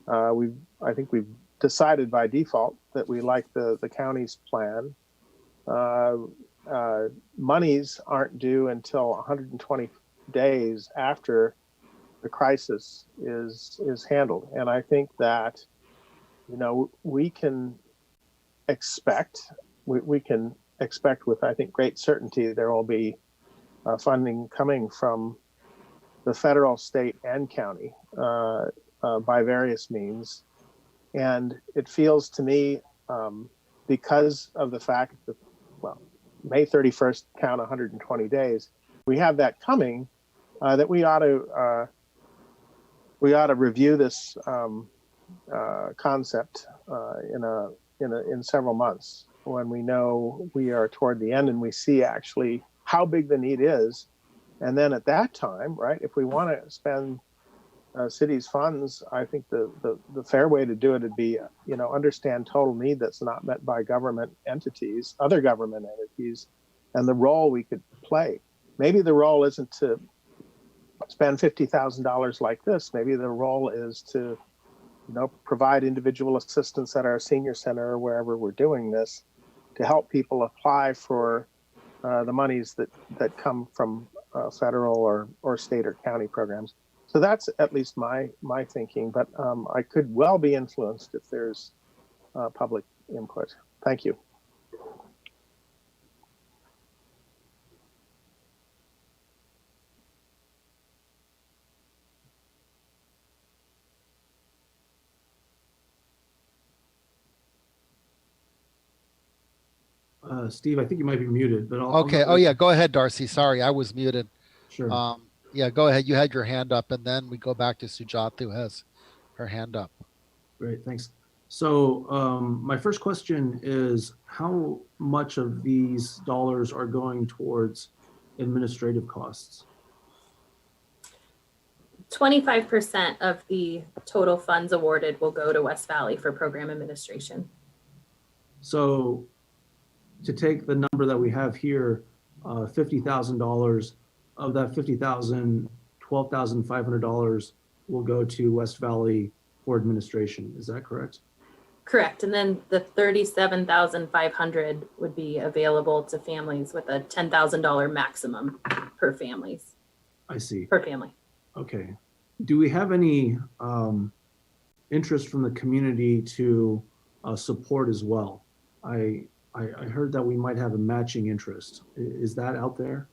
S3: I think we've decided by default that we like the county's plan. Monies aren't due until 120 days after the crisis is handled, and I think that we can expect with, I think, great certainty there will be funding coming from the federal, state, and county by various means. And it feels to me, because of the fact that, May 31st count 120 days, we have that coming, that we ought to review this concept in several months, when we know we are toward the end and we see actually how big the need is. And then at that time, right, if we want to spend city's funds, I think the fair way to do it would be, understand total need that's not met by government entities, other government entities, and the role we could play. Maybe the role isn't to spend $50,000 like this. Maybe the role is to, provide individual assistance at our senior center or wherever we're doing this, to help people apply for the monies that come from federal or state or county programs. So that's at least my thinking, but I could well be influenced if there's public input. Thank you.
S4: Steve, I think you might be muted, but I'll
S1: Okay.
S4: go
S1: Oh yeah. Go ahead, Darcy. Sorry, I was muted.
S4: Sure.
S1: Yeah, go ahead. You had your hand up, and then we go back to Sujat, who has her hand up.
S4: Great, thanks. So my first question is, how much of these dollars are going towards administrative costs?
S9: 25% of the total funds awarded will go to West Valley for program administration.
S4: So to take the number that we have here, $50,000, of that $50,000, $12,500 will go to West Valley for administration. Is that correct?
S9: Correct. And then the $37,500 would be available to families with a $10,000 maximum per families.
S4: I see.
S9: Per family.
S4: Okay. Do we have any interest from the community to support as well? I heard that we might have a matching interest. Is that out there?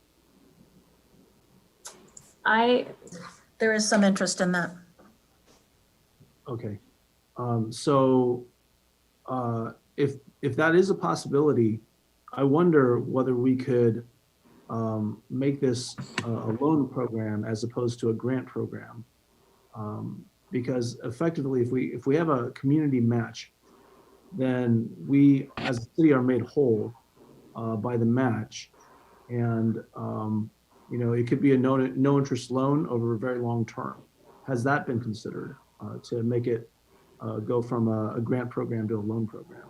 S11: There is some interest in that.
S4: Okay. So if that is a possibility, I wonder whether we could make this a loan program as opposed to a grant program. Because effectively, if we have a community match, then we as a city are made whole by the match. And you know, it could be a no interest loan over a very long term. Has that been considered to make it go from a grant program to a loan program?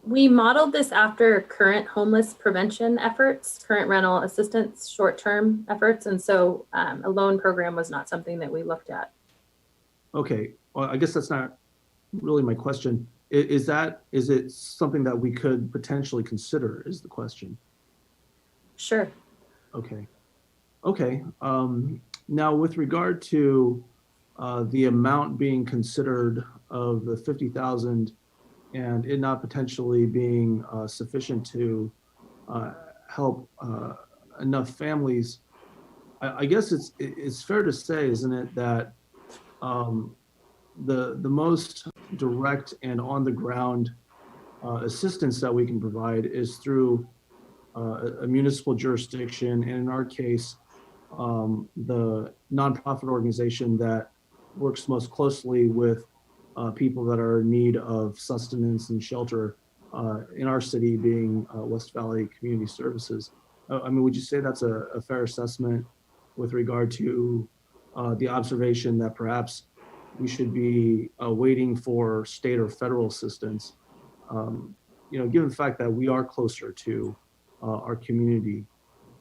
S9: We modeled this after current homeless prevention efforts, current rental assistance, short-term efforts. And so a loan program was not something that we looked at.
S4: Okay, well, I guess that's not really my question. Is it something that we could potentially consider is the question?
S9: Sure.
S4: Okay. Now with regard to the amount being considered of the 50,000 and it not potentially being sufficient to help enough families, I guess it's fair to say, isn't it, that the most direct and on the ground assistance that we can provide is through a municipal jurisdiction, and in our case, the nonprofit organization that works most closely with people that are in need of sustenance and shelter in our city being West Valley Community Services. I mean, would you say that's a fair assessment with regard to the observation that perhaps we should be waiting for state or federal assistance, you know, given the fact that we are closer to our community?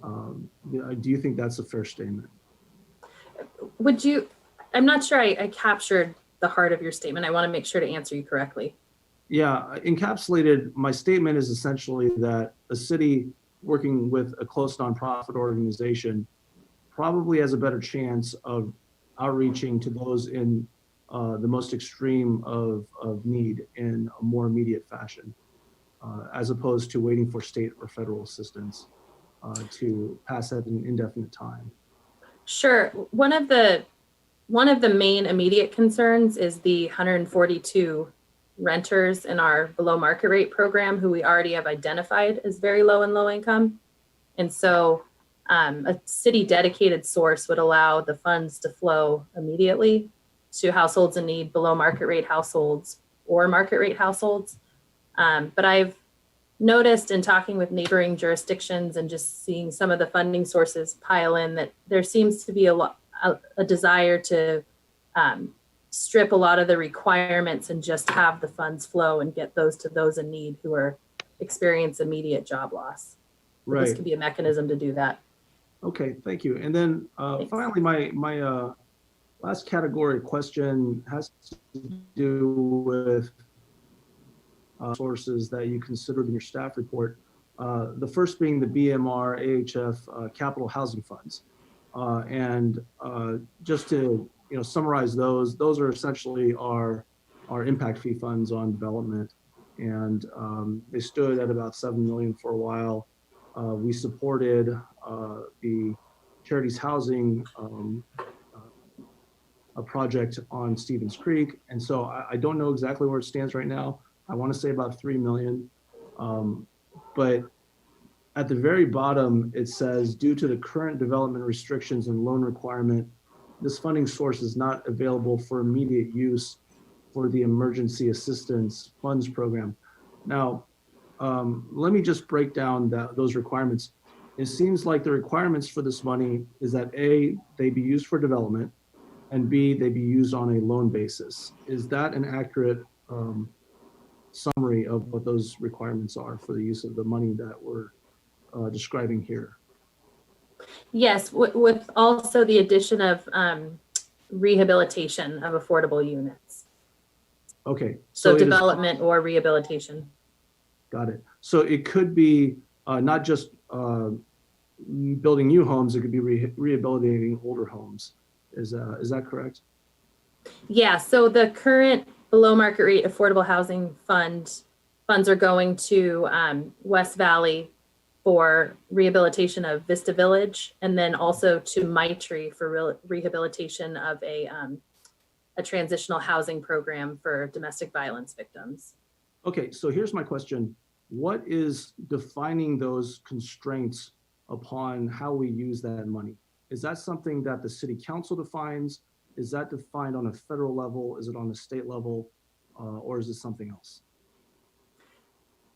S4: Do you think that's a fair statement?
S9: I'm not sure I captured the heart of your statement. I want to make sure to answer you correctly.
S4: Yeah, encapsulated, my statement is essentially that a city working with a close nonprofit organization probably has a better chance of outreaching to those in the most extreme of need in a more immediate fashion, as opposed to waiting for state or federal assistance to pass at an indefinite time.
S9: Sure. One of the main immediate concerns is the 142 renters in our below market rate program who we already have identified as very low and low income. And so a city dedicated source would allow the funds to flow immediately to households in need, below market rate households or market rate households. But I've noticed in talking with neighboring jurisdictions and just seeing some of the funding sources pile in that there seems to be a desire to strip a lot of the requirements and just have the funds flow and get those to those in need who are experience immediate job loss.
S4: Right.
S9: This could be a mechanism to do that.
S4: Okay, thank you. And then finally, my last category question has to do with sources that you considered in your staff report. The first being the BMR AHF capital housing funds. And just to summarize those are essentially our impact fee funds on development. And they stood at about $7 million for a while. We supported the Charities Housing a project on Stevens Creek. And so I don't know exactly where it stands right now. I want to say about $3 million. but at the very bottom, it says, due to the current development restrictions and loan requirement, this funding source is not available for immediate use for the Emergency Assistance Funds Program. Now, let me just break down those requirements. It seems like the requirements for this money is that A, they be used for development, and B, they be used on a loan basis. Is that an accurate summary of what those requirements are for the use of the money that we're describing here?
S9: Yes, with also the addition of rehabilitation of affordable units.
S4: Okay.
S9: So
S4: it is-
S9: development or rehabilitation.
S4: Got it. So it could be not just building new homes, it could be rehabilitating older homes. Is that correct?
S9: Yeah, so the current below market rate affordable housing funds are going to West Valley for rehabilitation of Vista Village, and then also to Maitri for rehabilitation of a transitional housing program for domestic violence victims.
S4: Okay, so here's my question. What is defining those constraints upon how we use that money? Is that something that the city council defines? Is that defined on a federal level? Is it on a state level? Or is it something else?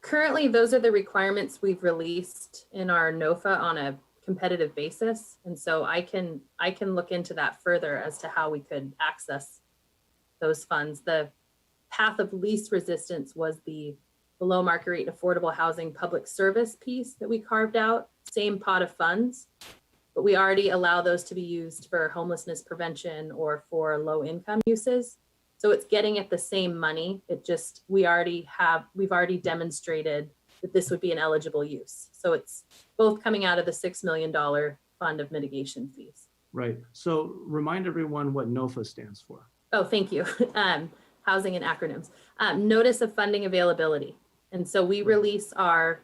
S9: Currently, those are the requirements we've released in our NOFA on a competitive basis. And so I can look into that further as to how we could access those funds. The path of least resistance was the below market rate affordable housing public service piece that we carved out, same pot of funds, but we already allow those to be used for homelessness prevention or for low income uses. So it's getting at the same money. It just, we've already demonstrated that this would be an eligible use. So it's both coming out of the $6 million fund of mitigation fees.
S4: Right. So remind everyone what NOFA stands for.
S9: Oh, thank you. Housing and acronyms. Notice of funding availability. And so we release our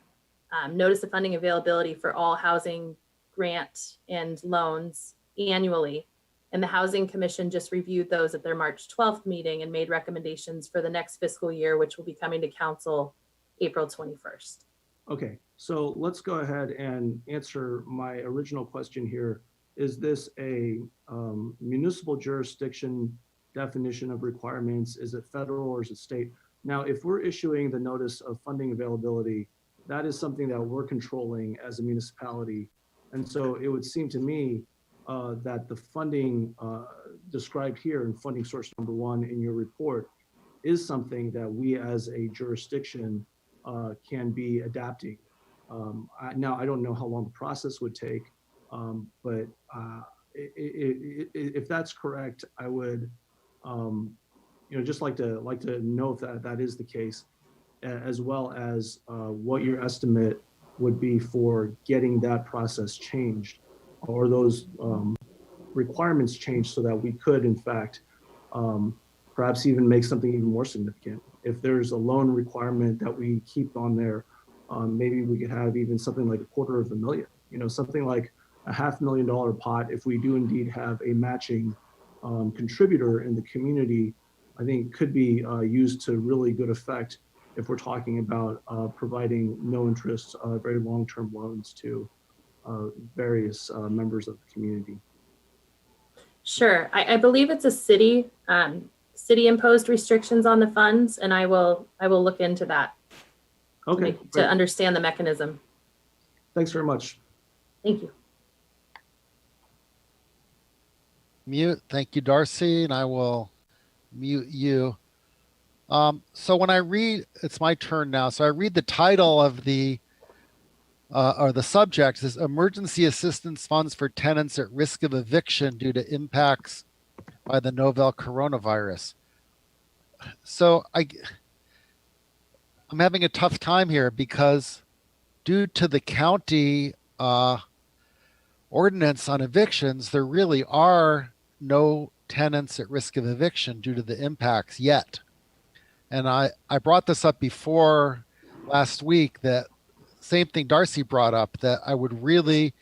S9: notice of funding availability for all housing grant and loans annually. And the Housing Commission just reviewed those at their March 12th meeting and made recommendations for the next fiscal year, which will be coming to council April 21st.
S4: Okay, so let's go ahead and answer my original question here. Is this a municipal jurisdiction definition of requirements? Is it federal or is it state? Now, if we're issuing the notice of funding availability, that is something that we're controlling as a municipality. And so it would seem to me that the funding described here in funding source number 1 in your report is something that we as a jurisdiction can be adapting. Now, I don't know how long the process would take, but if that's correct, I would just like to know if that is the case, as well as what your estimate would be for getting that process changed, or those requirements changed so that we could, in fact, perhaps even make something even more significant. If there's a loan requirement that we keep on there, maybe we could have even something like $250,000, something like a $500,000 pot. If we do indeed have a matching contributor in the community, I think could be used to really good effect if we're talking about providing no interest, very long-term loans to various members of the community.
S9: Sure, I believe it's a city imposed restrictions on the funds, and I will look into that.
S4: Okay.
S9: To understand the mechanism.
S4: Thanks very much.
S9: Thank you.
S1: Mute. Thank you, Darcy, and I will mute you. So when I read, it's my turn now. So I read the title of the or the subject is Emergency Assistance Funds for Tenants at Risk of Eviction Due to Impacts by the Novell Coronavirus. So I'm having a tough time here because due to the county ordinance on evictions, there really are no tenants at risk of eviction due to the impacts yet. And I brought this up before last week, that same thing Darcy brought up, that I would really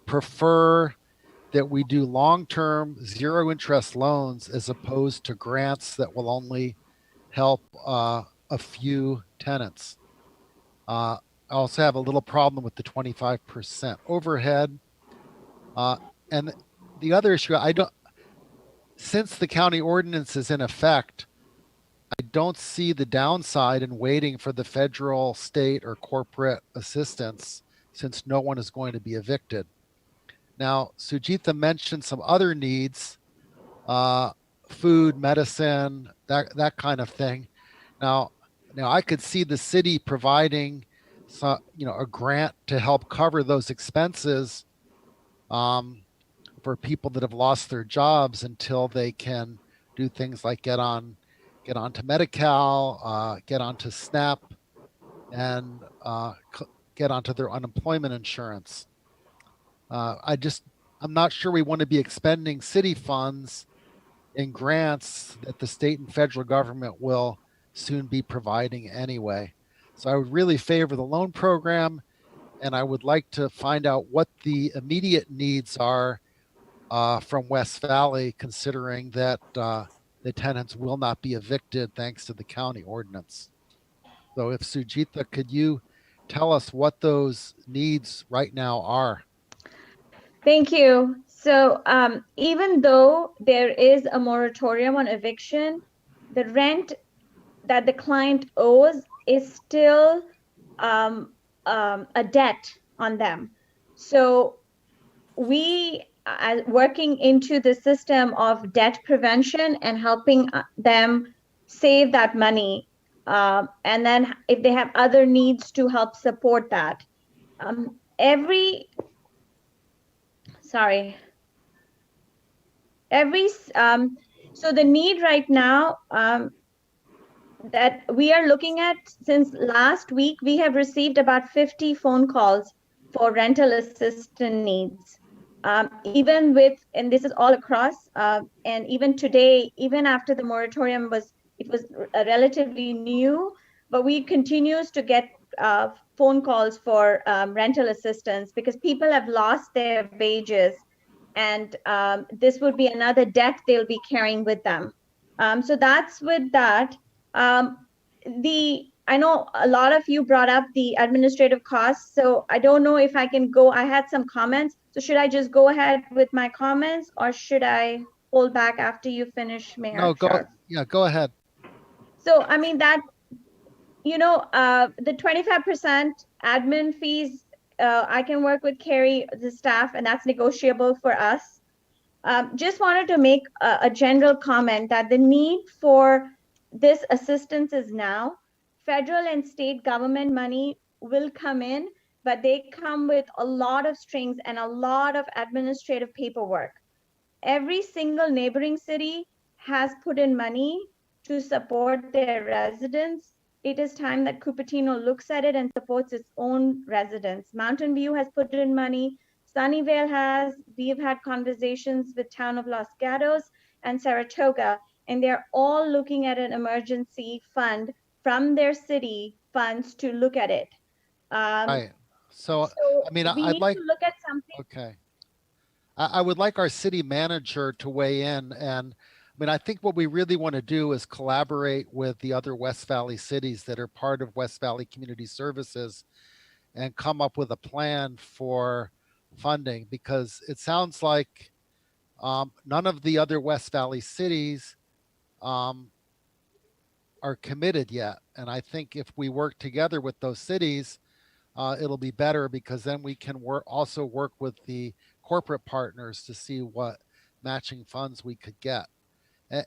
S1: prefer that we do long-term zero interest loans as opposed to grants that will only help a few tenants. I I also have a little problem with the 25% overhead. And the other issue, since the county ordinance is in effect, I don't see the downside in waiting for the federal, state, or corporate assistance since no one is going to be evicted. Now, Sujitha mentioned some other needs, food, medicine, that kind of thing. Now I could see the city providing a grant to help cover those expenses for people that have lost their jobs until they can do things like get onto Medi-Cal, get onto SNAP, and get onto their unemployment insurance. I'm not sure we want to be expending city funds in grants that the state and federal government will soon be providing anyway. So I would really favor the loan program, and I would like to find out what the immediate needs are from West Valley, considering that the tenants will not be evicted thanks to the county ordinance. So if Sujitha, could you tell us what those needs right now are?
S10: Thank you. So even though there is a moratorium on eviction, the rent that the client owes is still a debt on them. So we are working into the system of debt prevention and helping them save that money. And then if they have other needs to help support that. So the need right now that we are looking at, since last week, we have received about 50 phone calls for rental assistance needs. Even with, and this is all across, and even today, even after the moratorium was relatively new, but we continues to get phone calls for rental assistance because people have lost their wages, and this would be another debt they'll be carrying with them. So that's with that. I know a lot of you brought up the administrative costs, so I don't know if I can go. I had some comments, so should I just go ahead with my comments, or should I hold back after you finish, Mayor?
S1: No, go ahead.
S10: So I mean that, the 25% admin fees, I can work with Carrie, the staff, and that's negotiable for us. Just wanted to make a general comment that the need for this assistance is now. Federal and state government money will come in, but they come with a lot of strings and a lot of administrative paperwork. Every single neighboring city has put in money to support their residents. It is time that Cupertino looks at it and supports its own residents. Mountain View has put in money. Sunnyvale has. We've had conversations with Town of Los Gatos and Saratoga, and they're all looking at an emergency fund from their city funds to look at it.
S1: Right. So I mean,
S10: we
S1: I'd
S10: need
S1: like
S10: to look at something.
S1: Okay. I would like our city manager to weigh in. And I mean, I think what we really want to do is collaborate with the other West Valley cities that are part of West Valley Community Services and come up with a plan for funding, because it sounds like none of the other West Valley cities are committed yet. And I think if we work together with those cities, it'll be better, because then we can also work with the corporate partners to see what matching funds we could get.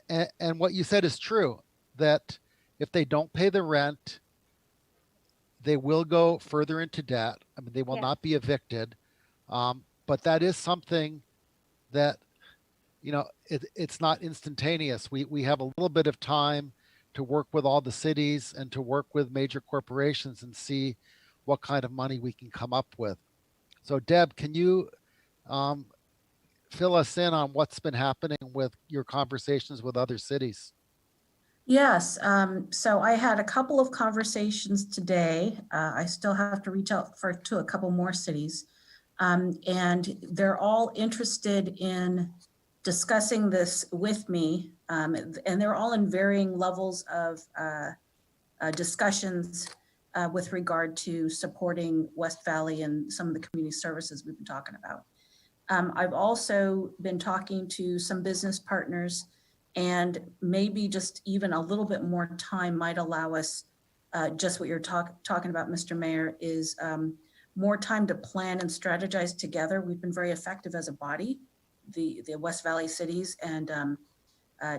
S1: And what you said is true, that if they don't pay the rent, they will go further into debt. I mean, they will not be evicted. But that is something that, it's not instantaneous. We have a little bit of time to work with all the cities and to work with major corporations and see what kind of money we can come up with. So Deb, can you fill us in on what's been happening with your conversations with other cities?
S11: Yes, so I had a couple of conversations today. I still have to reach out to a couple more cities. And they're all interested in discussing this with me. And they're all in varying levels of discussions. with regard to supporting West Valley and some of the community services we've been talking about. I've also been talking to some business partners, and maybe just even a little bit more time might allow us, just what you're talking about, Mr. Mayor, is more time to plan and strategize together. We've been very effective as a body, the West Valley cities, and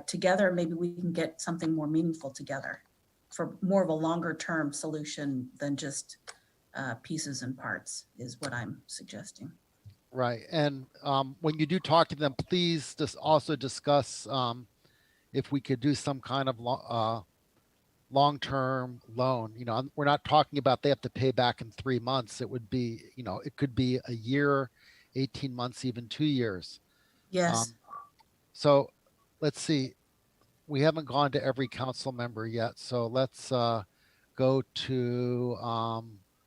S11: together maybe we can get something more meaningful together for more of a longer term solution than just pieces and parts is what I'm suggesting.
S1: Right. And when you do talk to them, please just also discuss if we could do some kind of long-term loan. You know, we're not talking about they have to pay back in 3 months. It would be, you know, it could be a year, 18 months, even 2 years.
S11: Yes.
S1: So let's see. We haven't gone to every council member yet. So let's go to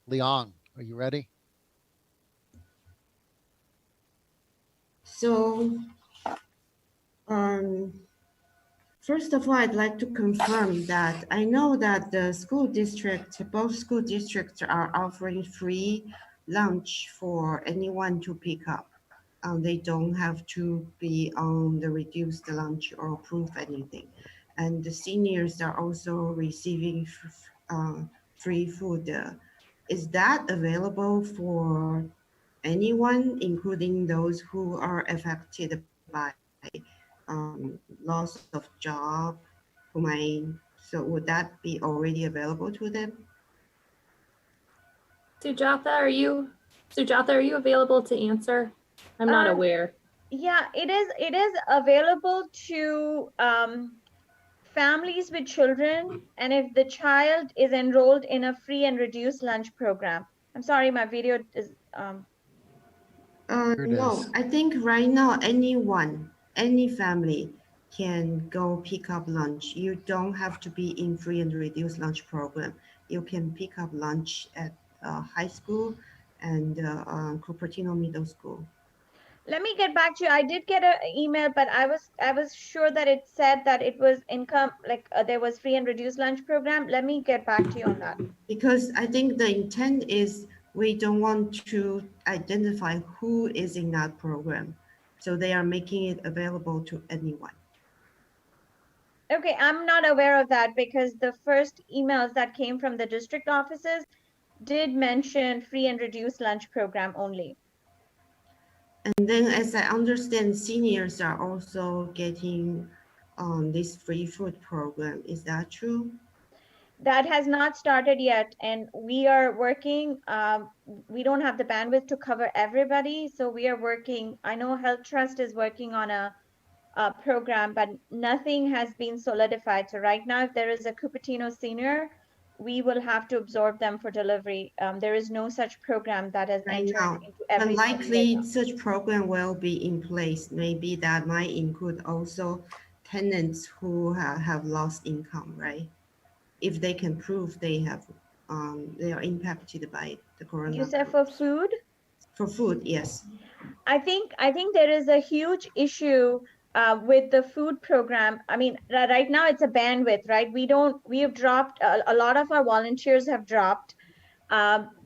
S1: Leong. Are you ready?
S7: So, first of all, I'd like to confirm that I know that the school district, both school districts are offering free lunch for anyone to pick up. They don't have to be on the reduced lunch or approve anything. And the seniors are also receiving free food. Is that available for anyone, including those who are affected by loss of job? So would that be already available to them?
S9: Sujatha, are you available to answer? I'm not aware.
S10: Yeah, it is available to families with children, and if the child is enrolled in a free and reduced lunch program. I'm sorry, my video is
S1: Here it
S7: No,
S1: is.
S7: I think right now anyone, any family can go pick up lunch. You don't have to be in free and reduced lunch program. You can pick up lunch at high school and Cupertino Middle School.
S10: Let me get back to you. I did get an email, but I was sure that it said that it was income, like there was free and reduced lunch program. Let me get back to you on that.
S7: Because I think the intent is we don't want to identify who is in that program. So they are making it available to anyone.
S10: Okay, I'm not aware of that because the first emails that came from the district offices did mention free and reduced lunch program only.
S7: And then as I understand, seniors are also getting this free food program. Is that true?
S10: That has not started yet, and we are working. We don't have the bandwidth to cover everybody, so we are working. I know Health Trust is working on a program, but nothing has been solidified. So right now, if there is a Cupertino senior, we will have to absorb them for delivery. There is no such program that has
S7: Right
S10: entered
S7: now,
S10: into every
S7: but
S10: city
S7: likely
S10: right now.
S7: such program will be in place. Maybe that might include also tenants who have lost income, right? If they can prove they are impacted by the coronavirus.
S10: You said for food?
S7: For food, yes.
S10: I think there is a huge issue with the food program. I mean, right now it's a bandwidth, right? We have dropped, a lot of our volunteers have dropped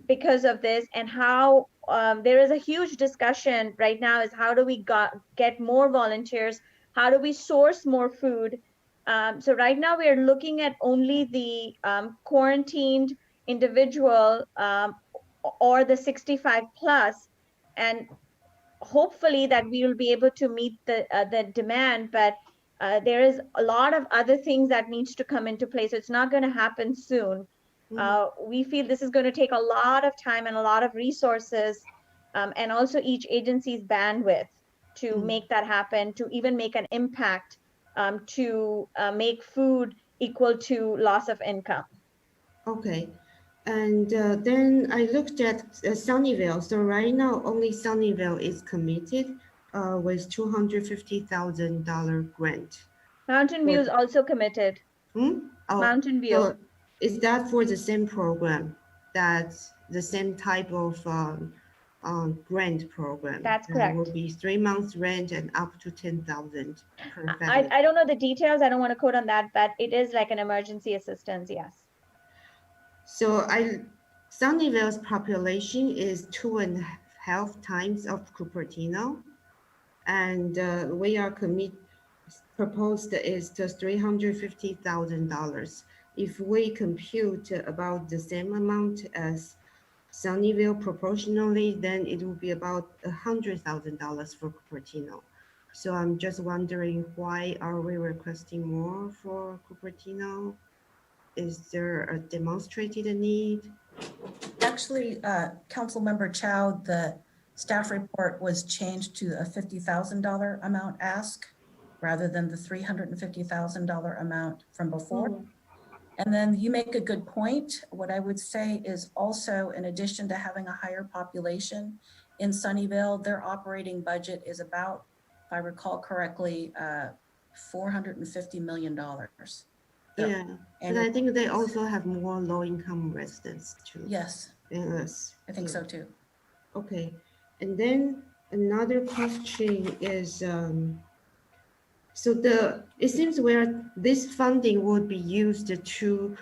S10: because of this, and how there is a huge discussion right now is how do we get more volunteers? How do we source more food? So right now we are looking at only the quarantined individual or the 65 plus, and hopefully that we will be able to meet the demand, but there is a lot of other things that needs to come into place. So it's not going to happen soon. We feel this is going to take a lot of time and a lot of resources, and also each agency's bandwidth to make that happen, to even make an impact, to make food equal to loss of income.
S7: Okay. And then I looked at Sunnyvale. So right now, only Sunnyvale is committed with $250,000 grant.
S10: Mountain View is also committed.
S7: Oh,
S10: Mountain View.
S7: So is that for the same program? That's the same type of grant program?
S10: That's
S7: That
S10: correct.
S7: will be 3 months rent and up to 10,000 per family.
S10: I don't know the details. I don't want to quote on that, but it is like an emergency assistance. Yes.
S7: So Sunnyvale's population is 2.5 times of Cupertino, and we are proposed is just $350,000. If we compute about the same amount as Sunnyvale proportionally, then it will be about $100,000 for Cupertino. So I'm just wondering, why are we requesting more for Cupertino? Is there a demonstrated need?
S11: Actually, Councilmember Chow, the staff report was changed to a $50,000 amount ask rather than the $350,000 amount from before.
S7: Oh.
S11: And then you make a good point. What I would say is also, in addition to having a higher population in Sunnyvale, their operating budget is about, if I recall correctly, $450 million.
S7: Yeah,
S11: And
S7: but I think they also have more low-income residents too.
S11: yes,
S7: Than us.
S11: I think so too.
S7: Okay, and then another question is, so it seems where this funding would be used to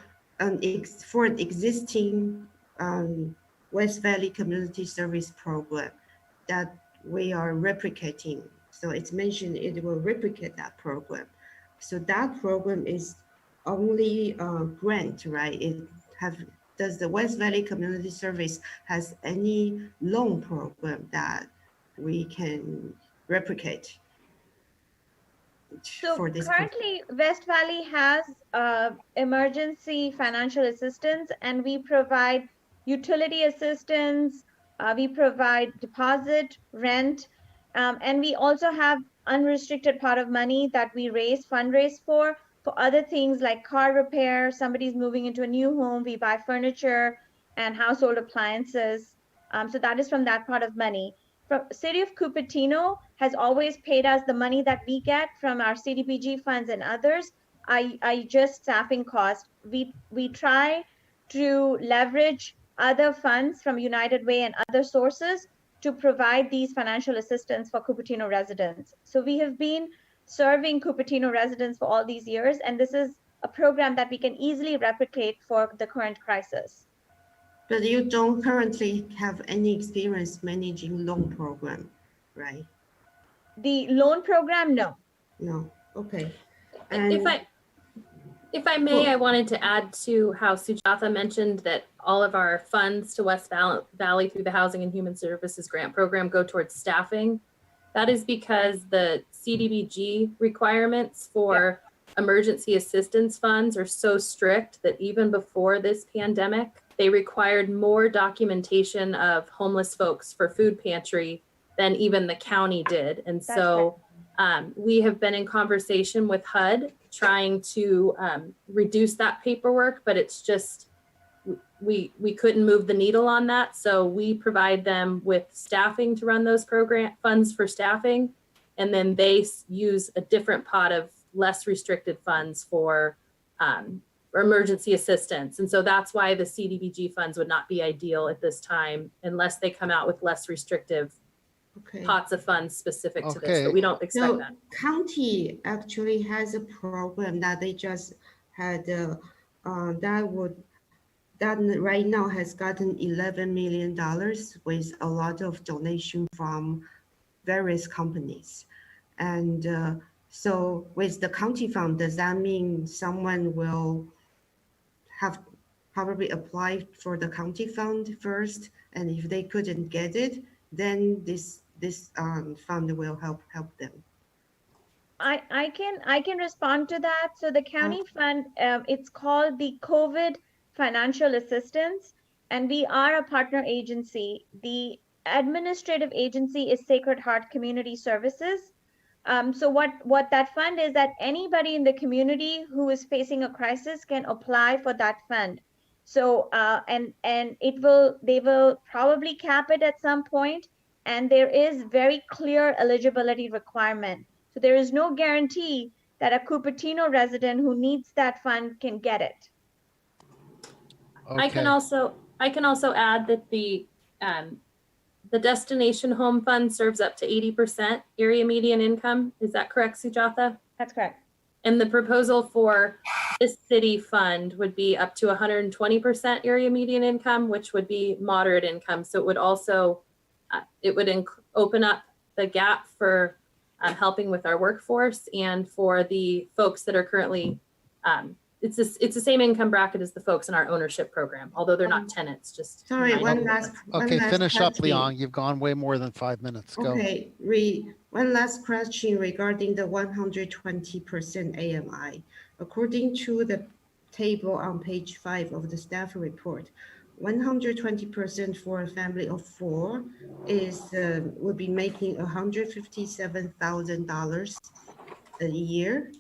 S7: for an existing West Valley Community Service Program that we are replicating. So it's mentioned it will replicate that program. So that program is only a grant, right? Does the West Valley Community Service has any loan program that we can replicate?
S10: So
S7: For this
S10: currently, West Valley has emergency financial assistance, and we provide utility assistance, we provide deposit, rent, and we also have unrestricted pot of money that we fundraise for other things like car repair. Somebody's moving into a new home, we buy furniture and household appliances. So that is from that pot of money. From City of Cupertino has always paid us the money that we get from our CDBG funds and others. I just staffing cost. We try to leverage other funds from United Way and other sources to provide these financial assistance for Cupertino residents. So we have been serving Cupertino residents for all these years, and this is a program that we can easily replicate for the current crisis.
S7: But you don't currently have any experience managing loan program, right?
S10: The loan program, no.
S7: No, okay.
S9: If I may, I wanted to add to how Sujatha mentioned that all of our funds to West Valley through the Housing and Human Services Grant Program go towards staffing. That is because the CDBG requirements for emergency assistance funds are so strict that even before this pandemic, they required more documentation of homeless folks for food pantry than even the county did. And so we have been in conversation with HUD trying to reduce that paperwork, but it's just, we couldn't move the needle on that. So we provide them with staffing to run those program funds for staffing. And then they use a different pot of less restricted funds for emergency assistance. And so that's why the CDBG funds would not be ideal at this time unless they come out with less restrictive pots of funds specific to this, but we don't expect that.
S7: County actually has a program that they just had that right now has gotten $11 million with a lot of donation from various companies. And so with the county fund, does that mean someone will have probably apply for the county fund first? And if they couldn't get it, then this fund will help them.
S10: I can respond to that. So the county fund, it's called the COVID Financial Assistance, and we are a partner agency. The administrative agency is Sacred Heart Community Services. So what that fund is, that anybody in the community who is facing a crisis can apply for that fund. So and they will probably cap it at some point, and there is very clear eligibility requirement. So there is no guarantee that a Cupertino resident who needs that fund can get it.
S1: Okay.
S9: I can also add that the Destination Home Fund serves up to 80% area median income. Is that correct, Sujatha?
S10: That's correct.
S9: And the proposal for this city fund would be up to 120% area median income, which would be moderate income. So it would also, open up the gap for helping with our workforce and for the folks that are currently, it's the same income bracket as the folks in our ownership program, although they're not tenants, just.
S7: Sorry,
S9: remind
S7: one
S9: everyone.
S7: last
S1: Okay, finish up,
S7: question.
S1: Leon. You've gone way more than 5 minutes. Go.
S7: Okay, one last question regarding the 120% AMI. According to the table on page 5 of the staff report, 120% for a family of 4 would be making $157,000 a year,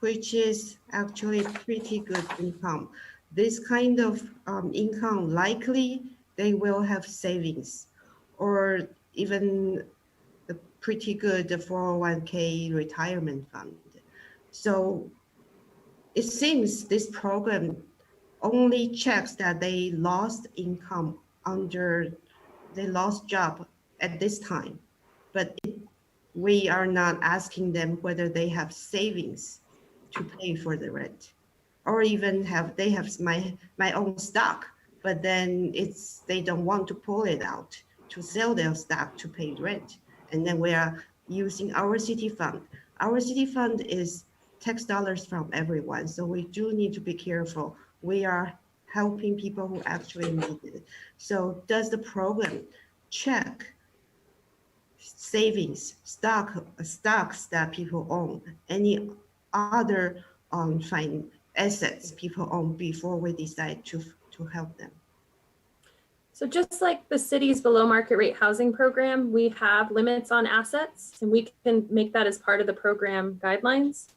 S7: which is actually pretty good income. This kind of income, likely they will have savings or even a pretty good 401k retirement fund. So it seems this program only checks that they lost income they lost job at this time, but we are not asking them whether they have savings to pay for the rent, or even they have my own stock, but then they don't want to pull it out to sell their stock to pay rent. And then we are using our city fund. Our city fund is tax dollars from everyone, so we do need to be careful. We are helping people who actually need it. So does the program check savings, stocks that people own, any other assets people own before we decide to help them?
S9: So just like the city's below market rate housing program, we have limits on assets, and we can make that as part of the program guidelines.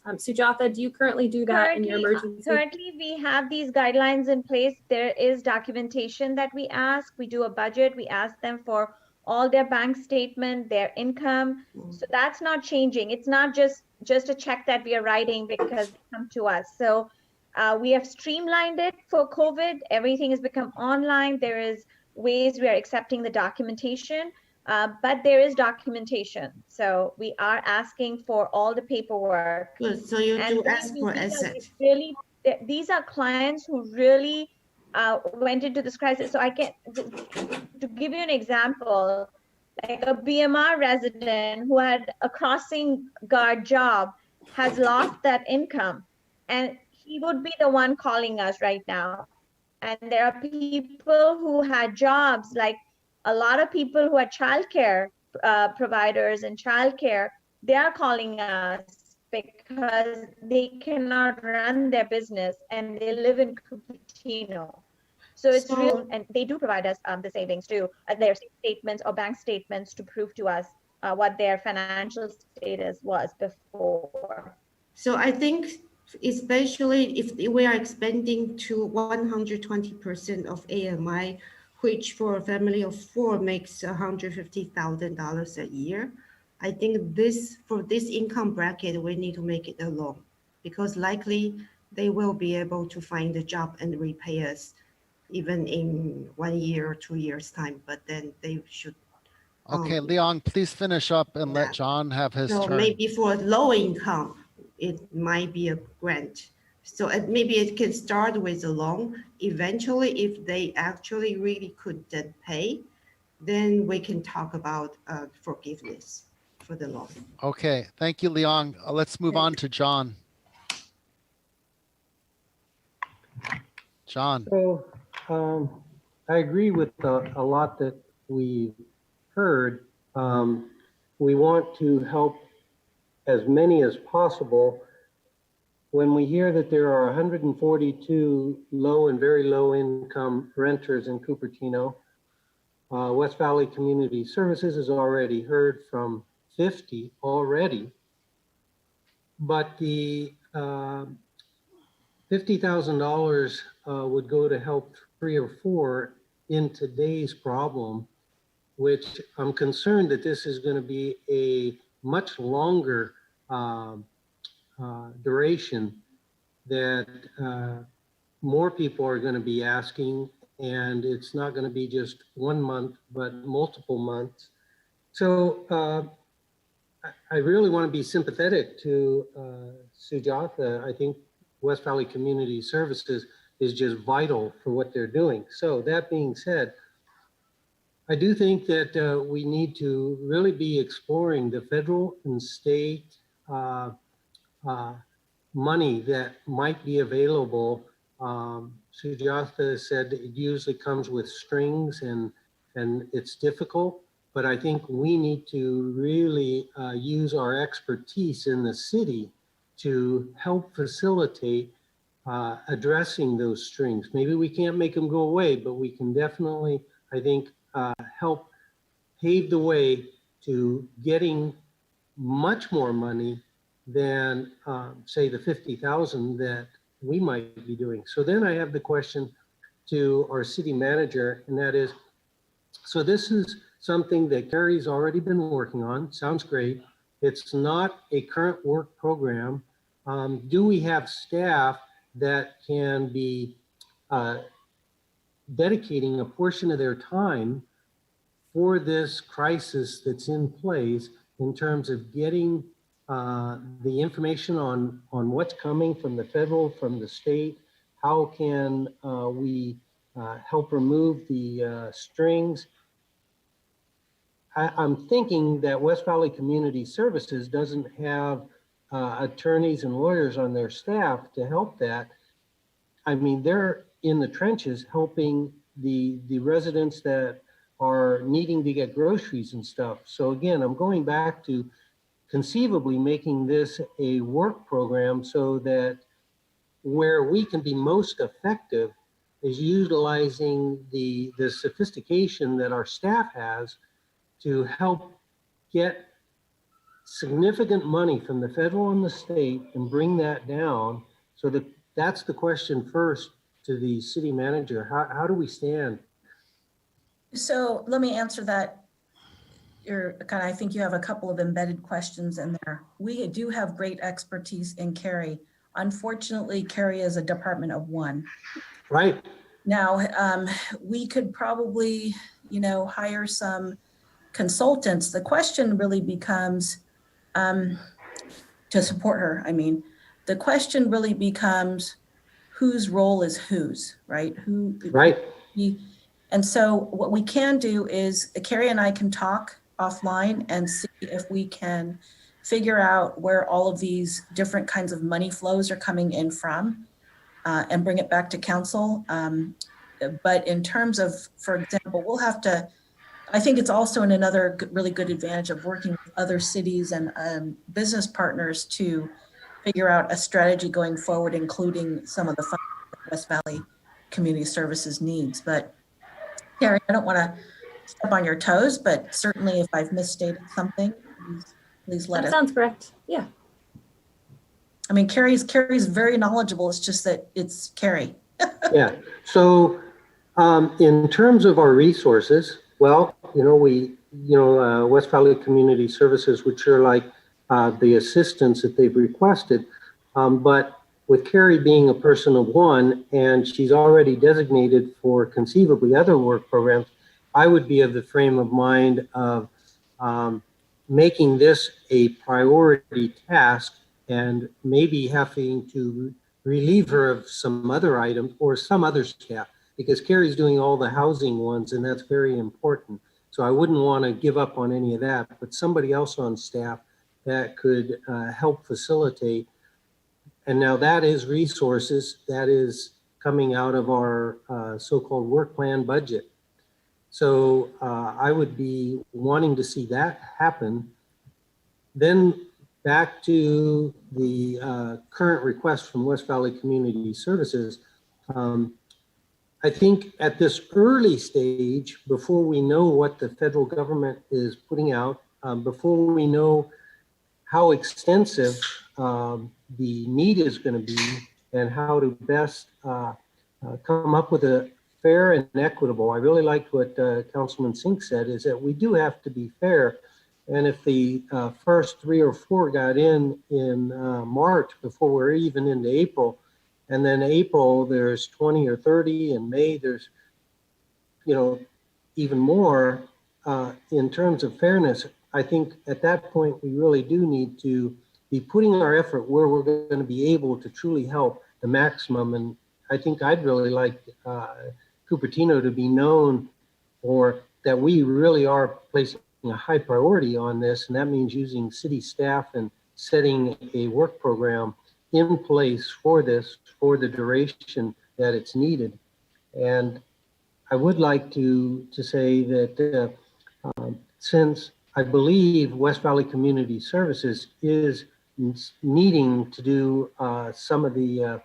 S9: Sujatha, do you currently do that in your emergency?
S10: Currently, we have these guidelines in place. There is documentation that we ask. We do a budget. We ask them for all their bank statement, their income. So that's not changing. It's not just a check that we are writing because they come to us. So we have streamlined it for COVID. Everything has become online. There is ways we are accepting the documentation, but there is documentation. So we are asking for all the paperwork.
S7: Good. So you do ask for assets.
S10: Really, these are clients who really went into this crisis. So I can, to give you an example, like a BMR resident who had a crossing guard job has lost that income, and he would be the one calling us right now. And there are people who had jobs, like a lot of people who are childcare providers and childcare, they are calling us because they cannot run their business and they live in Cupertino. So it's real, and they do provide us the savings too, their statements or bank statements to prove to us what their financial status was before.
S7: So I think, especially if we are expanding to 120% of AMI, which for a family of 4 makes $150,000 a year, I think for this income bracket, we need to make it a loan, because likely they will be able to find a job and repay us even in 1 year or 2 years time, but then they should.
S1: Okay, Leon, please finish up and let John have his
S7: so
S1: turn.
S7: Maybe for low income, it might be a grant. So maybe it can start with a loan. Eventually, if they actually really couldn't pay, then we can talk about forgiveness for the loan.
S1: Okay, thank you, Leon. Let's move on to John. John.
S8: So I agree with a lot that we heard. We want to help as many as possible. When we hear that there are 142 low and very low income renters in Cupertino, West Valley Community Services has already heard from 50 already, but the $50,000 would go to help 3 or 4 in today's problem, which I'm concerned that this is going to be a much longer duration, that more people are going to be asking, and it's not going to be just 1 month, but multiple months. So I really want to be sympathetic to Sujatha. I think West Valley Community Services is just vital for what they're doing. So that being said, I do think that we need to really be exploring the federal and state money that might be available. Sujatha said it usually comes with strings and it's difficult, but I think we need to really use our expertise in the city to help facilitate addressing those strings. Maybe we can't make them go away, but we can definitely, I think, help pave the way to getting much more money than say the 50,000 that we might be doing. So then I have the question to our city manager, and that is, so this is something that Carrie's already been working on. Sounds great. It's not a current work program. Do we have staff that can be dedicating a portion of their time for this crisis that's in place in terms of getting the information on what's coming from the federal, from the state? How can we help remove the strings? I'm thinking that West Valley Community Services doesn't have attorneys and lawyers on their staff to help that. I mean, they're in the trenches helping the residents that are needing to get groceries and stuff. So again, I'm going back to conceivably making this a work program so that where we can be most effective is utilizing the sophistication that our staff has to help get significant money from the federal and the state and bring that down. So that's the question first to the city manager. How do we stand?
S11: So let me answer that. I think you have a couple of embedded questions in there. We do have great expertise in Cary. Unfortunately, Cary is a department of one.
S8: Right.
S11: Now, we could probably, hire some consultants. The question really becomes, to support her, the question really becomes whose role is whose, right?
S8: Right.
S11: And so what we can do is Cary and I can talk offline and see if we can figure out where all of these different kinds of money flows are coming in from and bring it back to council. But in terms of, for example, we'll have to, I think it's also another really good advantage of working with other cities and business partners to figure out a strategy going forward, including some of the funds that West Valley Community Services needs. But Cary, I don't want to step on your toes, but certainly if I've misstated something, please let us.
S9: That sounds correct. Yeah.
S11: Carrie's very knowledgeable. It's just that it's Cary.
S8: Yeah. So in terms of our resources, well, West Valley Community Services would sure like the assistance that they've requested. But with Cary being a person of one, and she's already designated for conceivably other work programs, I would be of the frame of mind of making this a priority task and maybe having to relieve her of some other items or some other staff, because Cary's doing all the housing ones, and that's very important. So I wouldn't want to give up on any of that, but somebody else on staff that could help facilitate. And now that is resources that is coming out of our so-called work plan budget. So I would be wanting to see that happen. Then back to the current request from West Valley Community Services. I think at this early stage, before we know what the federal government is putting out, before we know how extensive the need is going to be and how to best come up with a fair and equitable. I really liked what Councilman Sink said, is that we do have to be fair. And if the first 3 or 4 got in March before we're even into April, and then April there's 20 or 30, and May there's, even more in terms of fairness, I think at that point we really do need to be putting our effort where we're going to be able to truly help the maximum. And I think I'd really like Cupertino to be known for that we really are placing a high priority on this, and that means using city staff and setting a work program in place for this for the duration that it's needed. And I would like to say that since I believe West Valley Community Services is needing to do some of the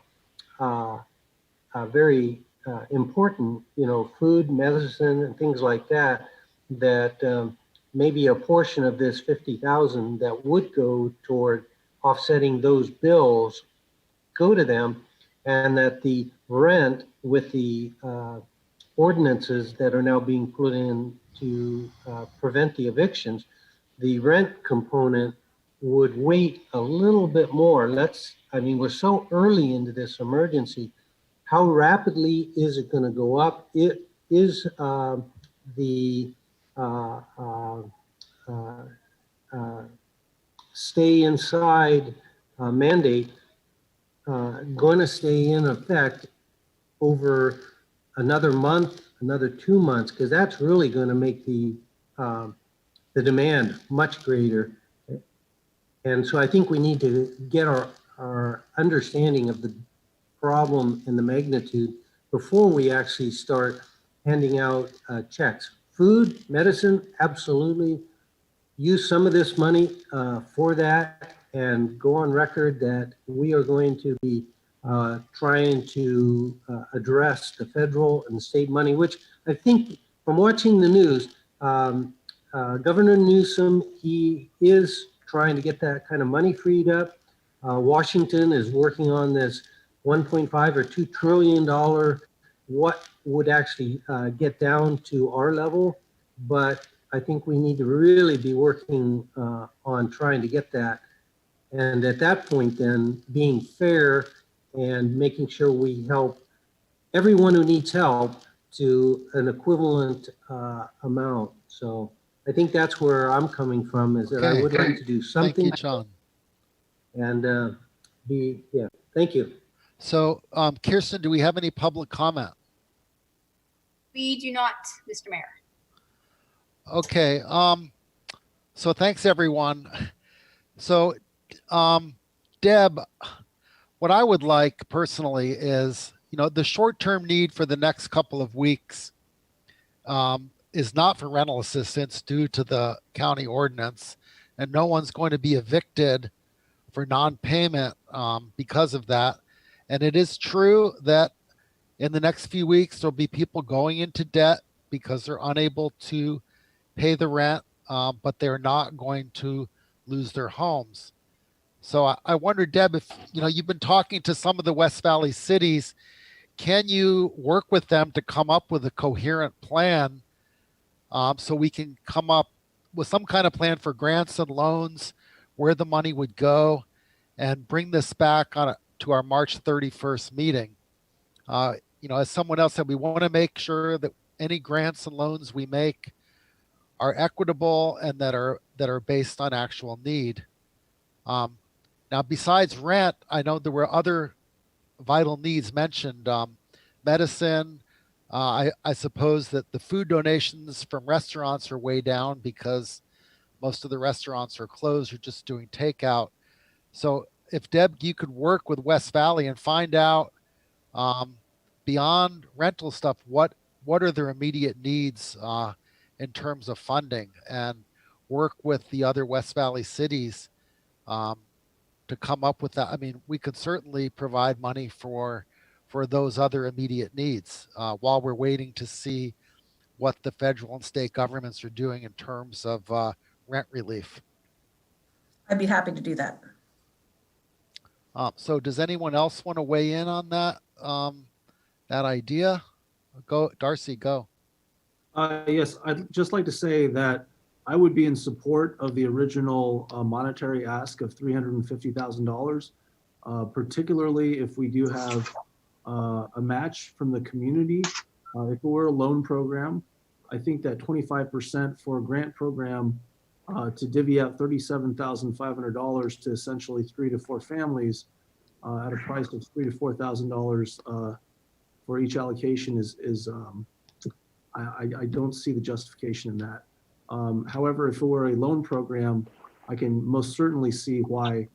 S8: very important, food, medicine, and things like that, that maybe a portion of this 50,000 that would go toward offsetting those bills go to them, and that the rent with the ordinances that are now being put in to prevent the evictions, the rent component would wait a little bit more. We're so early into this emergency. How rapidly is it going to go up? It is the stay inside mandate going to stay in effect over another month, another 2 months, because that's really going to make the demand much greater. And so I think we need to get our understanding of the problem and the magnitude before we actually start handing out checks. Food, medicine, absolutely. Use some of this money for that, and go on record that we are going to be trying to address the federal and state money, which I think from watching the news, Governor Newsom, he is trying to get that kind of money freed up. Washington is working on this 1.5 or $2 trillion, what would actually get down to our level. But I think we need to really be working on trying to get that. And at that point, then being fair and making sure we help everyone who needs help to an equivalent amount. So I think that's where I'm coming from, is that I would like to do something.
S1: Thank you, John.
S8: And thank you.
S1: So, Kirsten, do we have any public comment?
S2: We do not, Mr. Mayor.
S1: Okay. So thanks, everyone. So, Deb, what I would like personally is, the short-term need for the next couple of weeks is not for rental assistance due to the county ordinance, and no one's going to be evicted for non-payment because of that. And it is true that in the next few weeks, there'll be people going into debt because they're unable to pay the rent, but they're not going to lose their homes. So I wonder, Deb, if you've been talking to some of the West Valley cities, can you work with them to come up with a coherent plan so we can come up with some kind of plan for grants and loans, where the money would go, and bring this back to our March 31st meeting? As someone else said, we want to make sure that any grants and loans we make are equitable and that are based on actual need. Now, besides rent, I know there were other vital needs mentioned. Medicine. I suppose that the food donations from restaurants are way down because most of the restaurants are closed or just doing takeout. So if Deb, you could work with West Valley and find out beyond rental stuff, what are their immediate needs in terms of funding, and work with the other West Valley cities to come up with that. I mean, we could certainly provide money for those other immediate needs while we're waiting to see what the federal and state governments are doing in terms of rent relief.
S11: I'd be happy to do that.
S1: So does anyone else want to weigh in on that that idea? Go, Darcy, go.
S4: Yes, I'd just like to say that I would be in support of the original monetary ask of $350,000, particularly if we do have a match from the community. If it were a loan program, I think that 25% for a grant program to divvy out $37,500 to essentially 3 to 4 families at a price of $3,000 to $4,000 for each allocation I don't see the justification in that. However, if it were a loan program, I can most certainly see why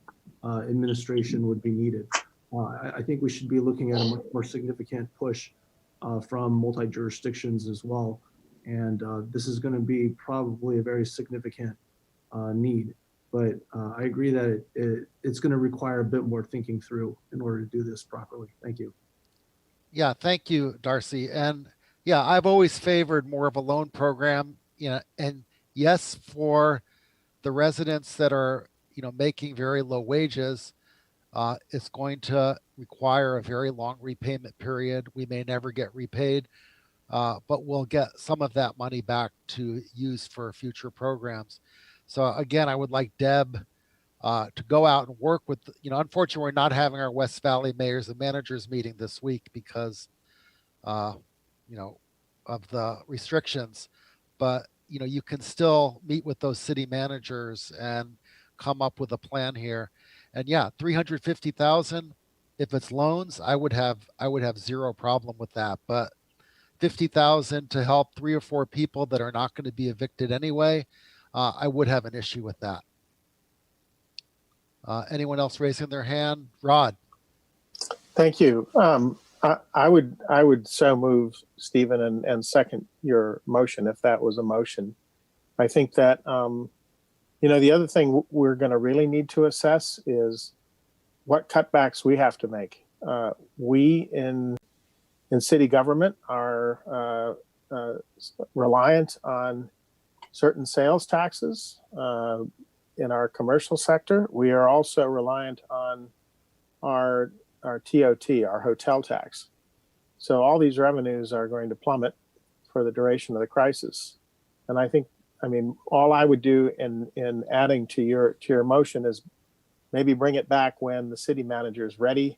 S4: administration would be needed. I think we should be looking at a much more significant push from multi-jurisdictions as well. And this is going to be probably a very significant need. But I agree that it's going to require a bit more thinking through in order to do this properly. Thank you.
S1: Yeah, thank you, Darcy. And yeah, I've always favored more of a loan program, and yes, for the residents that are, making very low wages, it's going to require a very long repayment period. We may never get repaid, but we'll get some of that money back to use for future programs. So again, I would like Deb to go out and work with, unfortunately, we're not having our West Valley mayors and managers meeting this week because, of the restrictions, but, you can still meet with those city managers and come up with a plan here. And yeah, 350,000, if it's loans, I would have zero problem with that. But 50,000 to help 3 or 4 people that are not going to be evicted anyway, I would have an issue with that. Anyone else raising their hand? Rod.
S3: Thank you. I would so move, Stephen, and second your motion if that was a motion. I think that the other thing we're going to really need to assess is what cutbacks we have to make. We in city government are reliant on certain sales taxes. In our commercial sector, we are also reliant on our TOT, our hotel tax. So all these revenues are going to plummet for the duration of the crisis. And all I would do in adding to your motion is maybe bring it back when the city manager is ready.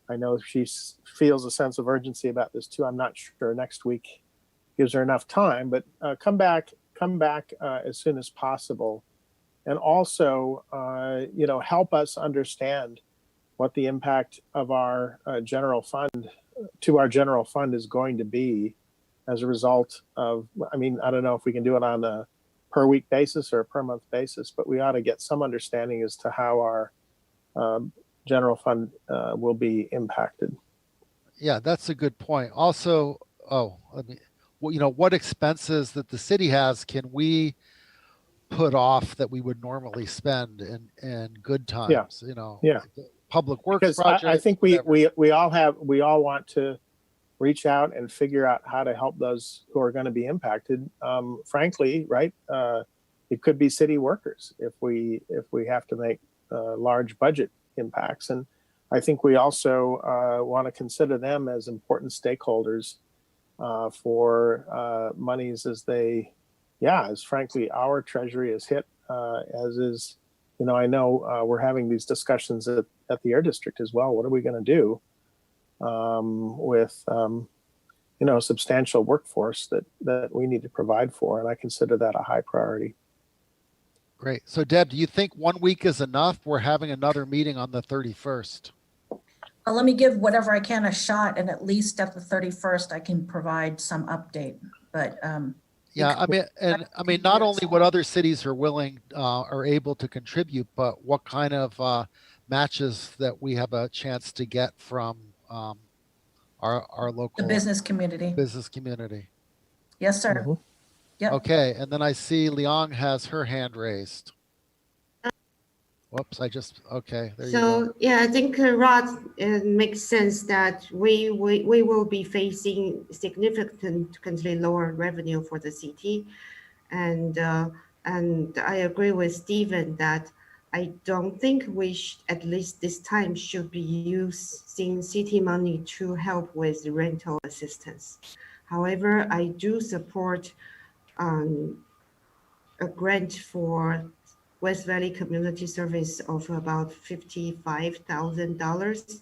S3: I know she feels a sense of urgency about this too. I'm not sure next week gives her enough time, but come back as soon as possible. And also, help us understand what the impact of our general fund is going to be as a result of, I don't know if we can do it on a per week basis or a per month basis, but we ought to get some understanding as to how our general fund will be impacted.
S1: Yeah, that's a good point. Also, what expenses that the city has can we put off that we would normally spend in good times?
S3: Yeah.
S1: Public works
S3: because
S1: projects.
S3: I think we all want to reach out and figure out how to help those who are going to be impacted. Frankly, right? It could be city workers if we have to make large budget impacts, and I think we also want to consider them as important stakeholders for monies as frankly our treasury is hit, as is. I know we're having these discussions at the Air District as well. What are we going to do with a substantial workforce that we need to provide for? And I consider that a high priority.
S1: Great. So Deb, do you think 1 week is enough? We're having another meeting on the 31st.
S11: Well, let me give whatever I can a shot, and at least at the 31st, I can provide some update. But
S1: yeah, not only what other cities are willing are able to contribute, but what kind of matches that we have a chance to get from our local
S11: business community. Yes, sir.
S3: Mm-hmm.
S11: Yep.
S1: Okay, and then I see Leong has her hand raised. Whoops, okay, there you go.
S7: So, yeah, I think Rod, it makes sense that we will be facing significantly lower revenue for the city. And I agree with Stephen that I don't think we at least this time should be using city money to help with rental assistance. However, I do support a grant for West Valley Community Service of about $55,000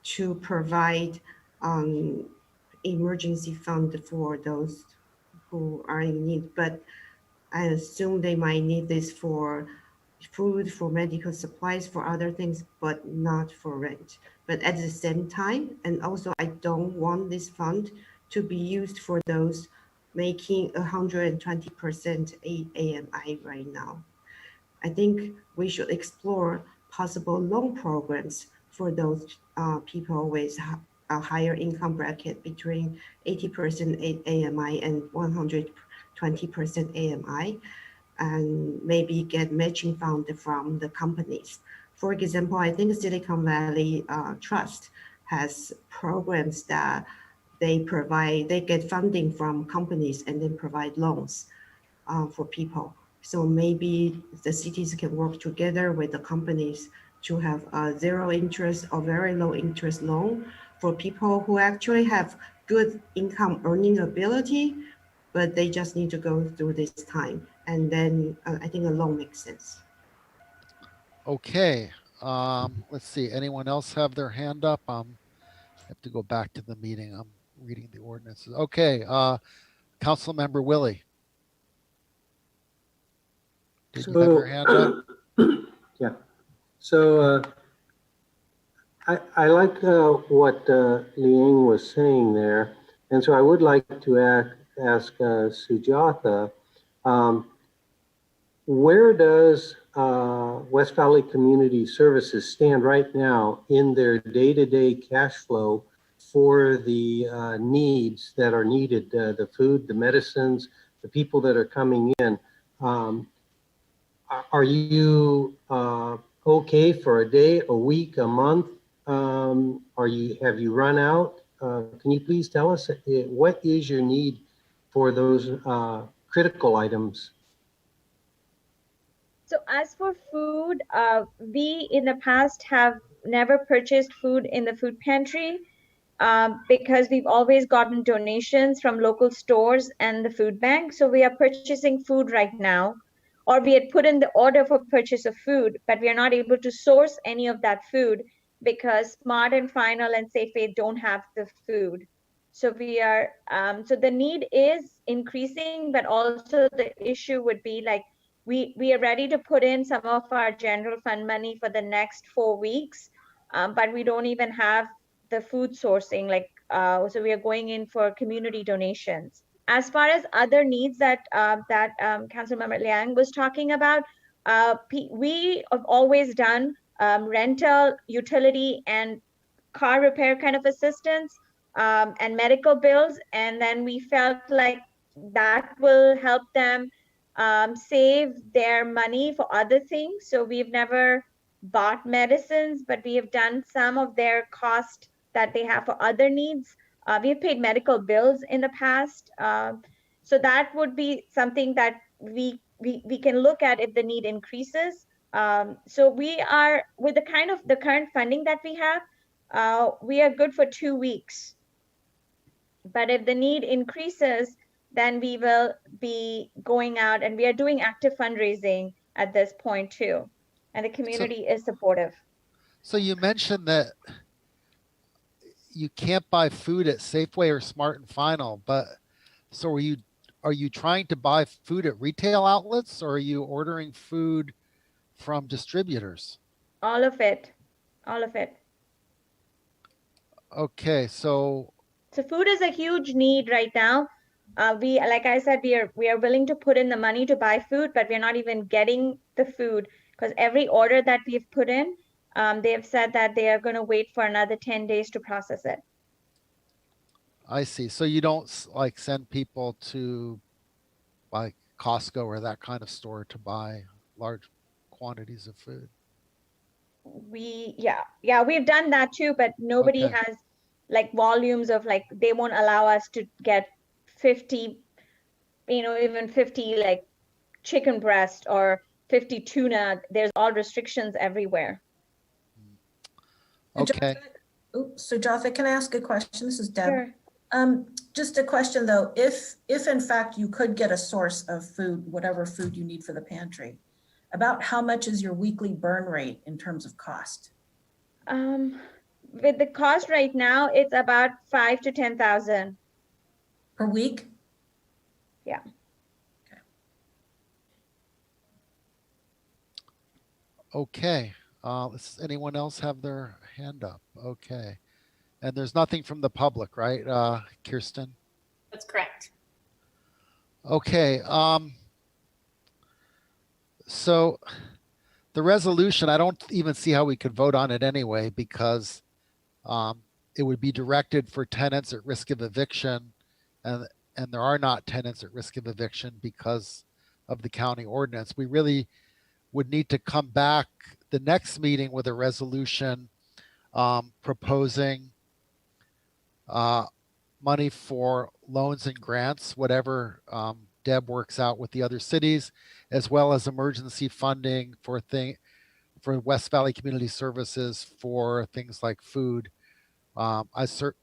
S7: to provide emergency fund for those who are in need. But I assume they might need this for food, for medical supplies, for other things, but not for rent. But at the same time, and also I don't want this fund to be used for those making 120% AMI right now. I think we should explore possible loan programs for those people with a higher income bracket between 80% AMI and 120% AMI, and maybe get matching fund from the companies. For example, I think Silicon Valley Trust has programs that they get funding from companies and then provide loans for people. So maybe the cities can work together with the companies to have a zero interest or very low interest loan for people who actually have good income earning ability, but they just need to go through this time. And then I think a loan makes sense.
S1: Okay. Let's see. Anyone else have their hand up? I have to go back to the meeting. I'm reading the ordinances. Okay. Councilmember Willie. Did you have your hand up?
S8: Yeah. So I like what Liang was saying there. And so I would like to ask Sujatha, where does West Valley Community Services stand right now in their day-to-day cash flow for the needs that are needed, the food, the medicines, the people that are coming in? Are you okay for a day, a week, a month? Have you run out? Can you please tell us what is your need for those critical items?
S10: So as for food, we in the past have never purchased food in the food pantry because we've always gotten donations from local stores and the food bank. So we are purchasing food right now, or we had put in the order for purchase of food, but we are not able to source any of that food because Smart and Final and Safeway don't have the food. So we are, so the need is increasing, but also the issue would be like, we are ready to put in some of our general fund money for the next 4 weeks, but we don't even have the food sourcing, like, so we are going in for community donations. As far as other needs that Councilmember Liang was talking about, we have always done rental, utility, and car repair kind of assistance, and medical bills. And then we felt like that will help them save their money for other things. So we've never bought medicines, but we have done some of their cost that they have for other needs. We've paid medical bills in the past. So that would be something that we can look at if the need increases. So we are, with the current funding that we have, we are good for 2 weeks. But if the need increases, then we will be going out, and we are doing active fundraising at this point too. And the community is supportive.
S1: So you mentioned that you can't buy food at Safeway or Smart and Final, but so are you trying to buy food at retail outlets, or are you ordering food from distributors?
S10: All of it. All of it.
S1: Okay, so
S10: food is a huge need right now. We, like I said, we are willing to put in the money to buy food, but we're not even getting the food because every order that we've put in, they have said that they are going to wait for another 10 days to process it.
S1: I see. So you don't like send people to like Costco or that kind of store to buy large quantities of food?
S10: Yeah, we've done that too, but nobody
S1: Okay.
S10: has like volumes of, like, they won't allow us to get 50, even 50 like chicken breast or 50 tuna. There's all restrictions everywhere.
S1: Okay.
S11: Sujatha, can I ask a question? This is Deb.
S10: Sure.
S11: Just a question though, if in fact you could get a source of food, whatever food you need for the pantry, about how much is your weekly burn rate in terms of cost?
S10: With the cost right now, it's about 5,000 to 10,000
S11: per week.
S10: Yeah.
S11: Okay.
S1: Okay. Does anyone else have their hand up? Okay. And there's nothing from the public, right, Kirsten?
S2: That's correct.
S1: Okay. So the resolution, I don't even see how we could vote on it anyway, because it would be directed for tenants at risk of eviction, and there are not tenants at risk of eviction because of the county ordinance. We really would need to come back the next meeting with a resolution proposing money for loans and grants, whatever Deb works out with the other cities, as well as emergency funding for West Valley Community Services for things like food. Personally,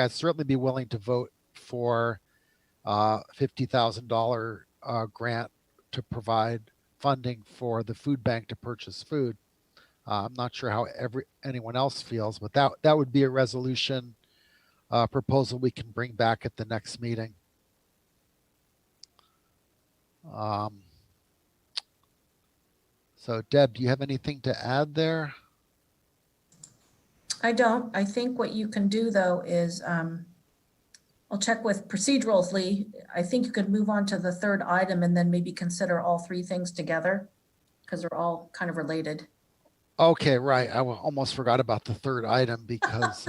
S1: I'd certainly be willing to vote for $50,000 grant to provide funding for the food bank to purchase food. I'm not sure how anyone else feels, but that would be a resolution proposal we can bring back at the next meeting. So Deb, do you have anything to add there?
S11: I don't. I think what you can do though is, I'll check with procedurally. I think you could move on to the third item and then maybe consider all three things together because they're all kind of related.
S1: Okay, right. I almost forgot about the third item because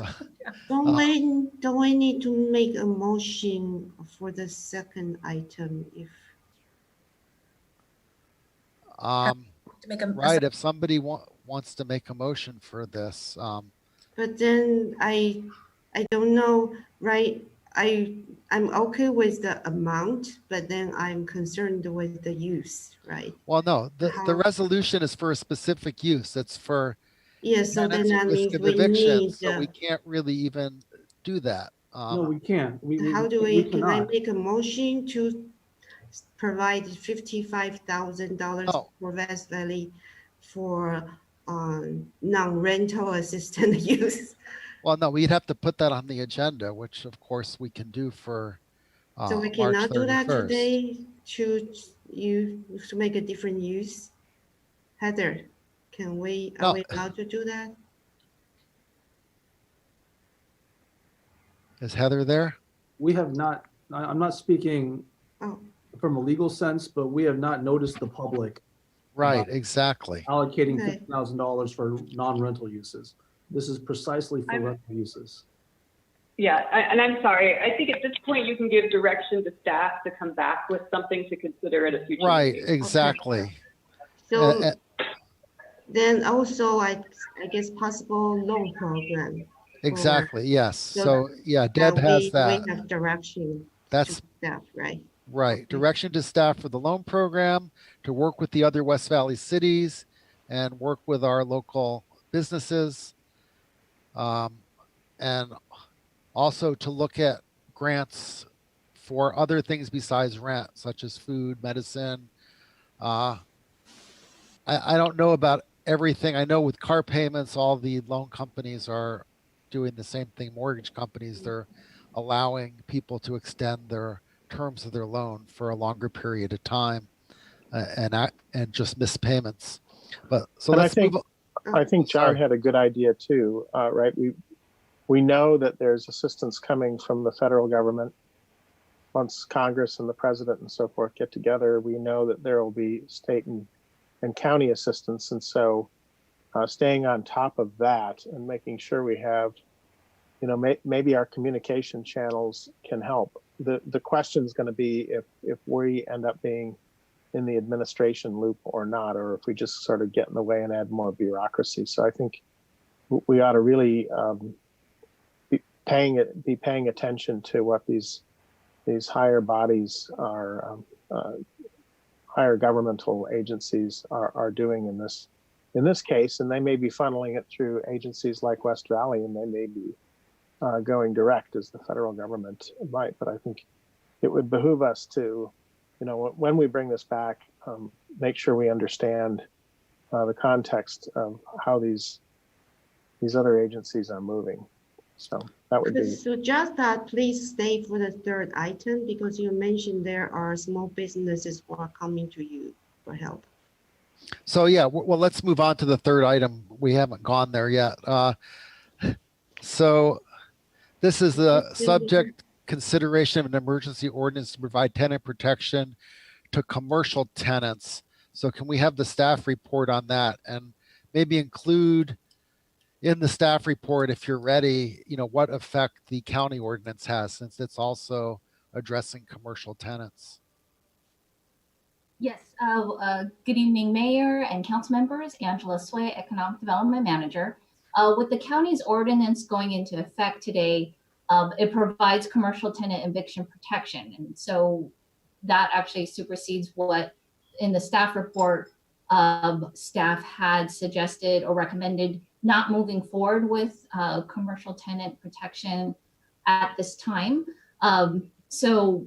S7: Don't we need to make a motion for the second item if
S11: To make a
S1: right, if somebody wants to make a motion for this.
S7: but then I don't know, right? I'm okay with the amount, but then I'm concerned with the use, right?
S1: Well, no, the resolution is for a specific use. It's for
S7: Yeah, so then
S1: tenants at
S7: that
S1: risk
S7: means
S1: of
S7: we
S1: eviction,
S7: need,
S1: so we can't really even do that.
S4: No, we can't.
S7: how do we, can I
S4: cannot.
S7: make a motion to provide $55,000
S1: Oh.
S7: for West Valley for non-rental assistant use?
S1: Well, no, we'd have to put that on the agenda, which of course we can do for
S7: So we
S1: March
S7: cannot do that
S1: 31st.
S7: today to make a different use? Heather, are we allowed to do that?
S1: Is Heather there?
S4: We have not, I'm not speaking
S7: Oh,
S4: from a legal sense, but we have not noticed the public
S1: Right, exactly.
S4: allocating
S7: Okay.
S4: $50,000 for non-rental uses. This is precisely for rental uses.
S5: Yeah, and I'm sorry. I think at this point you can give direction to staff to come back with something to consider at a future
S1: Right,
S5: meeting.
S1: exactly.
S7: so then also I guess possible loan program.
S1: Exactly, yes.
S7: So
S1: So yeah, Deb has that.
S7: We have direction
S1: That's
S7: to staff, right?
S1: right. Direction to staff for the loan program, to work with the other West Valley cities and work with our local businesses. And also to look at grants for other things besides rent, such as food, medicine. I don't know about everything. I know with car payments, all the loan companies are doing the same thing. Mortgage companies, they're allowing people to extend their terms of their loan for a longer period of time and just miss payments. But so
S3: And
S1: let's move on.
S3: I think John had a good idea too, right? We know that there's assistance coming from the federal government. Once Congress and the president and so forth get together, we know that there will be state and county assistance. And so staying on top of that and making sure we have, maybe our communication channels can help. The question is going to be if we end up being in the administration loop or not, or if we just sort of get in the way and add more bureaucracy. So I think we ought to really be paying attention to what these higher bodies are, higher governmental agencies are doing in this case, and they may be funneling it through agencies like West Valley, and they may be going direct as the federal government might. But I think it would behoove us to, when we bring this back, make sure we understand the context of how these other agencies are moving. So that would be.
S7: So just please stay for the third item because you mentioned there are small businesses who are coming to you for help.
S1: So yeah, well, let's move on to the third item. We haven't gone there yet. So this is the subject consideration of an emergency ordinance to provide tenant protection to commercial tenants. So can we have the staff report on that, and maybe include in the staff report, if you're ready, what effect the county ordinance has, since it's also addressing commercial tenants.
S12: Yes. Good evening, Mayor and council members. Angela Sway, Economic Development Manager. With the county's ordinance going into effect today, it provides commercial tenant eviction protection. And so that actually supersedes what in the staff report staff had suggested or recommended not moving forward with commercial tenant protection at this time. So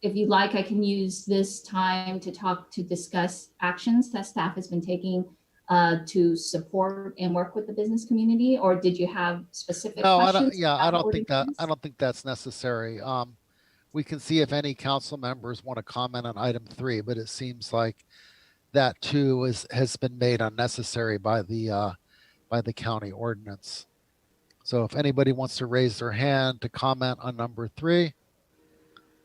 S12: if you'd like, I can use this time to discuss actions that staff has been taking to support and work with the business community. Or did you have specific questions?
S1: I don't think that's necessary. We can see if any council members want to comment on item 3, but it seems like that too has been made unnecessary by the county ordinance. So if anybody wants to raise their hand to comment on number 3,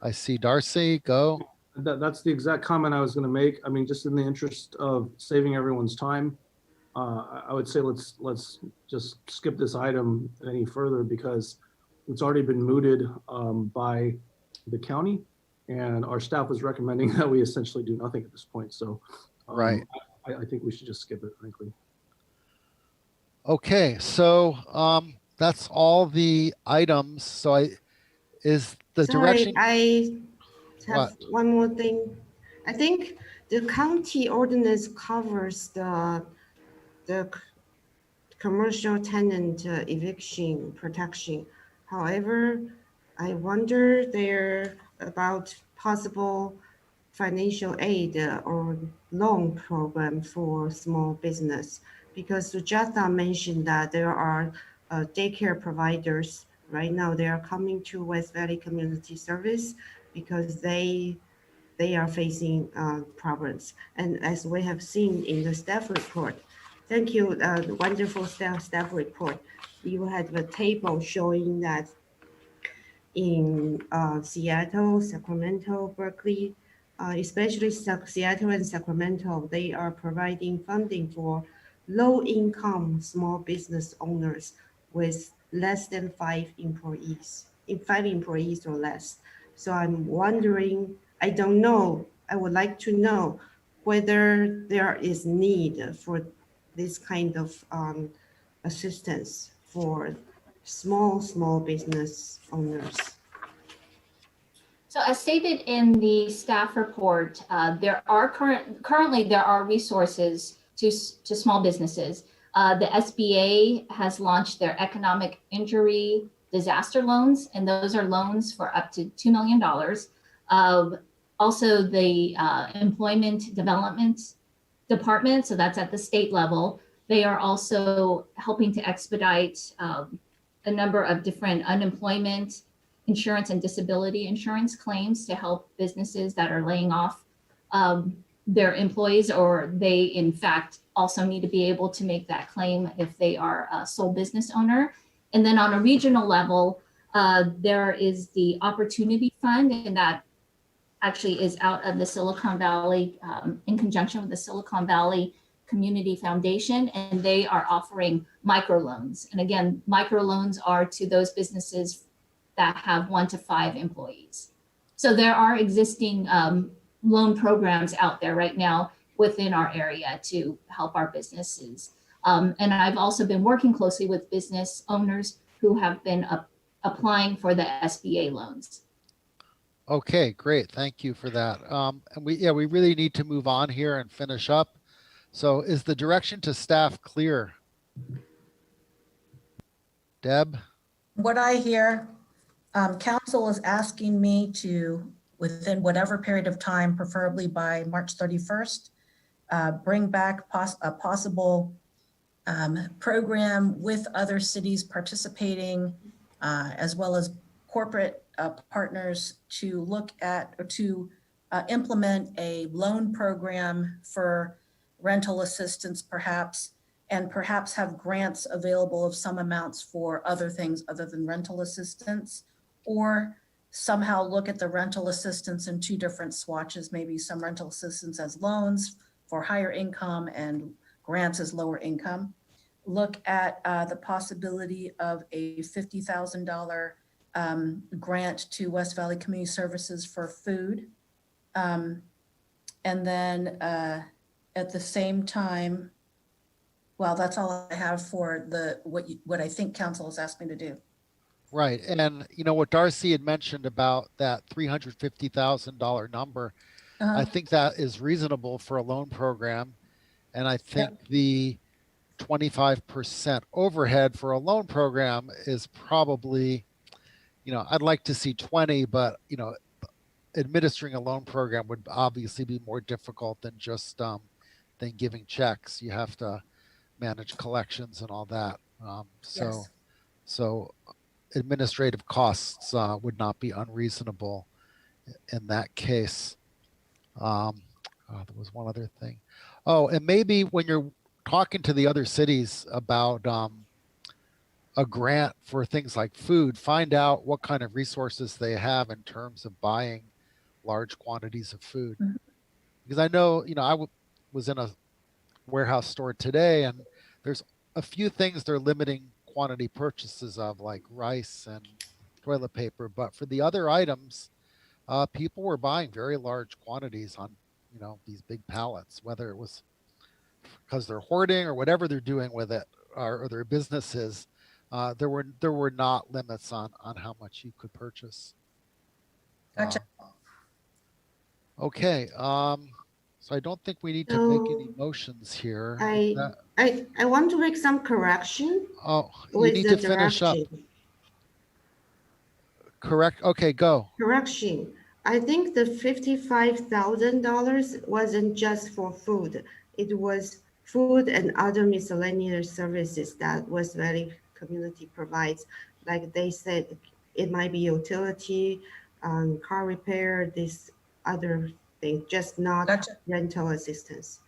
S1: I see Darcy, go.
S4: That's the exact comment I was going to make. I mean, just in the interest of saving everyone's time, I would say let's just skip this item any further, because it's already been mooted by the county, and our staff was recommending that we essentially do nothing at this point. So
S1: right.
S4: I think we should just skip it, frankly.
S1: Okay, so that's all the items. So
S7: Sorry, I have one more thing. I think the county ordinance covers the commercial tenant eviction protection. However, I wonder there about possible financial aid or loan program for small business, because Sujatha mentioned that there are daycare providers right now. They are coming to West Valley Community Service because they are facing problems. And as we have seen in the staff report, thank you, the wonderful staff report. You had a table showing that in Seattle, Sacramento, Berkeley, especially Seattle and Sacramento, they are providing funding for low-income small business owners with less than 5 employees, 5 employees or less. So I'm wondering, I don't know, I would like to know whether there is need for this kind of assistance for small business owners.
S12: So as stated in the staff report, currently there are resources to small businesses. The SBA has launched their economic injury disaster loans, and those are loans for up to $2 million. Also, the Employment Development Department, so that's at the state level, they are also helping to expedite a number of different unemployment insurance and disability insurance claims to help businesses that are laying off their employees, or they in fact also need to be able to make that claim if they are a sole business owner. And then on a regional level, there is the Opportunity Fund, and that actually is out of the Silicon Valley in conjunction with the Silicon Valley Community Foundation, and they are offering microloans. And again, microloans are to those businesses that have 1 to 5 employees. So there are existing loan programs out there right now within our area to help our businesses. And I've also been working closely with business owners who have been applying for the SBA loans.
S1: Okay, great. Thank you for that. And we really need to move on here and finish up. So is the direction to staff clear? Deb?
S11: What I hear, council is asking me to, within whatever period of time, preferably by March 31st, bring back a possible program with other cities participating, as well as corporate partners, to look at or to implement a loan program for rental assistance perhaps, and perhaps have grants available of some amounts for other things other than rental assistance, or somehow look at the rental assistance in two different swatches, maybe some rental assistance as loans for higher income and grants as lower income. Look at the possibility of a $50,000 grant to West Valley Community Services for food. And then at the same time, well, that's all I have for what I think council has asked me to do.
S1: Right. And you know what Darcy had mentioned about that $350,000 number, I think that is reasonable for a loan program. And I think the 25% overhead for a loan program is probably, I'd like to see 20, but administering a loan program would obviously be more difficult than just than giving checks. You have to manage collections and all that.
S11: Yes.
S1: So administrative costs would not be unreasonable in that case. There was one other thing. Oh, and maybe when you're talking to the other cities about a grant for things like food, find out what kind of resources they have in terms of buying large quantities of food.
S11: Mhm.
S1: Because I know, I was in a warehouse store today, and there's a few things they're limiting quantity purchases of, like rice and toilet paper. But for the other items, people were buying very large quantities on, these big pallets, whether it was because they're hoarding or whatever they're doing with it, or their businesses. There were not limits on how much you could purchase.
S11: Gotcha.
S1: Okay. So I don't think we need to make any motions here.
S7: I want to make some correction.
S1: Oh, you
S7: with
S1: need
S7: the
S1: to finish up.
S7: direction.
S1: Correct. Okay, go.
S7: Correction. I think the $55,000 wasn't just for food. It was food and other miscellaneous services that West Valley community provides. Like they said, it might be utility, car repair, this other thing, just not
S11: Gotcha.
S7: rental assistance.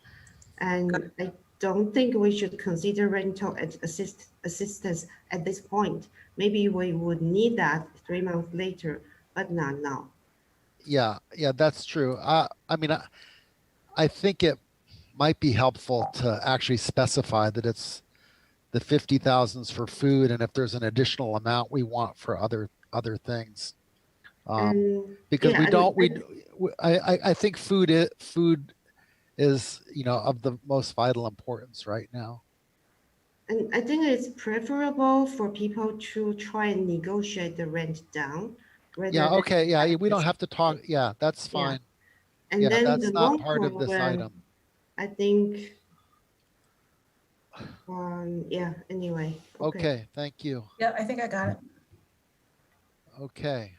S7: And I don't think we should consider rental assistance at this point. Maybe we would need that 3 months later, but not now.
S1: Yeah, that's true. I think it might be helpful to actually specify that it's the 50,000s for food, and if there's an additional amount we want for other things. Because I think food is of the most vital importance right now.
S7: And I think it's preferable for people to try and negotiate the rent down.
S1: Yeah, okay, yeah, we don't have to talk. Yeah, that's fine.
S7: And
S1: Yeah,
S7: then
S1: that's
S7: the
S1: not
S7: loan
S1: part of this
S7: program,
S1: item.
S7: I think, anyway.
S1: Okay, thank you.
S11: Yeah, I think I got it.
S1: Okay.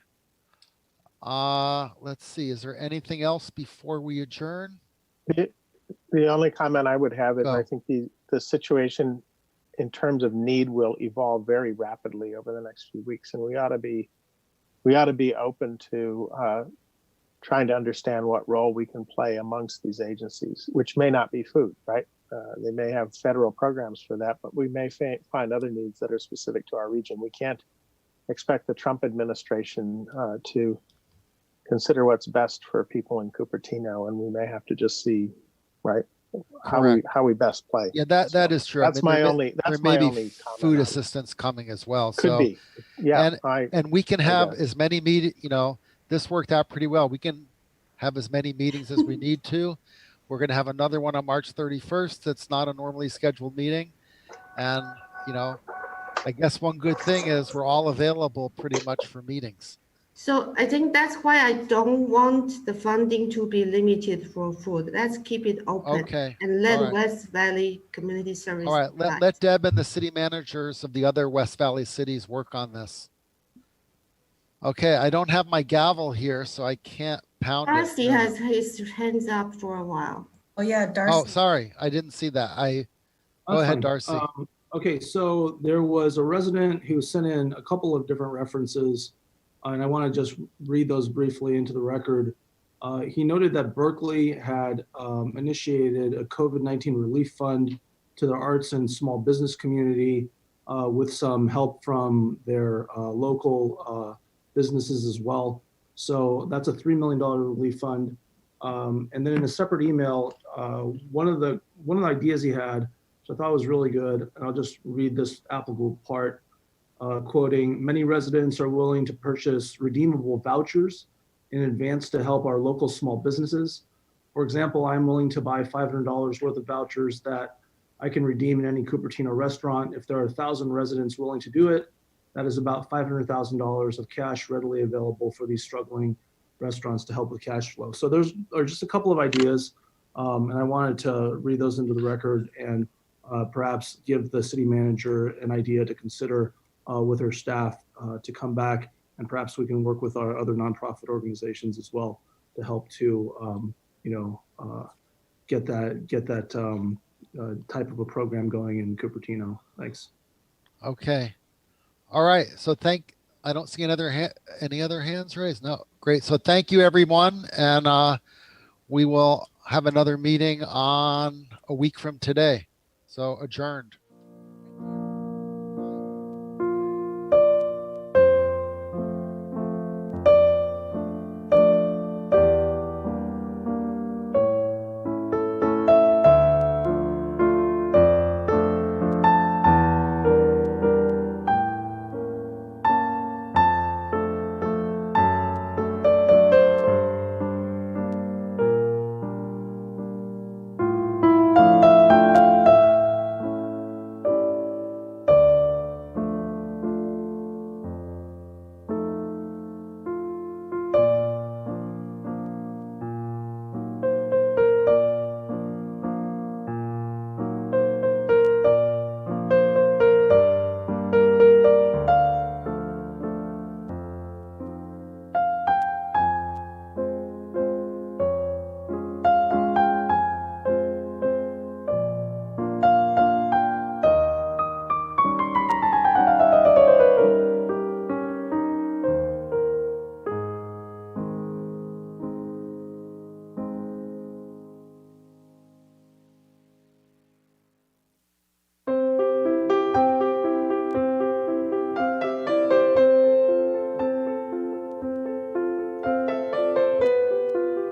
S1: Let's see, is there anything else before we adjourn?
S3: The only comment I would have is
S1: Go.
S3: I think the situation in terms of need will evolve very rapidly over the next few weeks, and we ought to be open to trying to understand what role we can play amongst these agencies, which may not be food, right? They may have federal programs for that, but we may find other needs that are specific to our region. We can't expect the Trump administration to consider what's best for people in Cupertino, and we may have to just see, right, how we best play.
S1: Yeah, that is true.
S3: That's my only. That's my only comment.
S1: Food assistance coming as well.
S3: Could
S1: so,
S3: be. Yeah,
S1: and we can have as many meetings. This worked out pretty well. We can have as many meetings as we need to. We're going to have another one on March 31st. That's not a normally scheduled meeting, and I guess one good thing is we're all available pretty much for meetings.
S7: So I think that's why I don't want the funding to be limited for food. Let's keep it open.
S1: Okay.
S7: And let
S1: All right.
S7: West Valley Community Service.
S1: All right. Let Deb and the city managers of the other West Valley cities work on this. Okay. I don't have my gavel here, so I can't pound
S7: Darcy
S1: it.
S7: has his hands up for a while.
S11: Oh, yeah, Darcy.
S1: Oh, sorry. I didn't see that. Go
S4: That's
S1: ahead,
S4: fine.
S1: Darcy.
S4: Okay, so there was a resident who sent in a couple of different references, and I want to just read those briefly into the record. He noted that Berkeley had initiated a COVID-19 relief fund to the arts and small business community with some help from their local businesses as well. So that's a $3 million relief fund. And then in a separate email, one of the ideas he had, which I thought was really good, and I'll just read this applicable part, quoting, "Many residents are willing to purchase redeemable vouchers in advance to help our local small businesses. For example, I'm willing to buy $500 worth of vouchers that I can redeem in any Cupertino restaurant. If there are 1,000 residents willing to do it, that is about $500,000 of cash readily available for these struggling restaurants to help with cash flow." So those are just a couple of ideas, and I wanted to read those into the record and perhaps give the city manager an idea to consider with her staff to come back, and perhaps we can work with our other nonprofit organizations as well to help to get that type of a program going in Cupertino. Thanks.
S1: Okay. All right. So I don't see any other hands raised. No. Great. So thank you, everyone. And we will have another meeting on a week from today. So adjourned.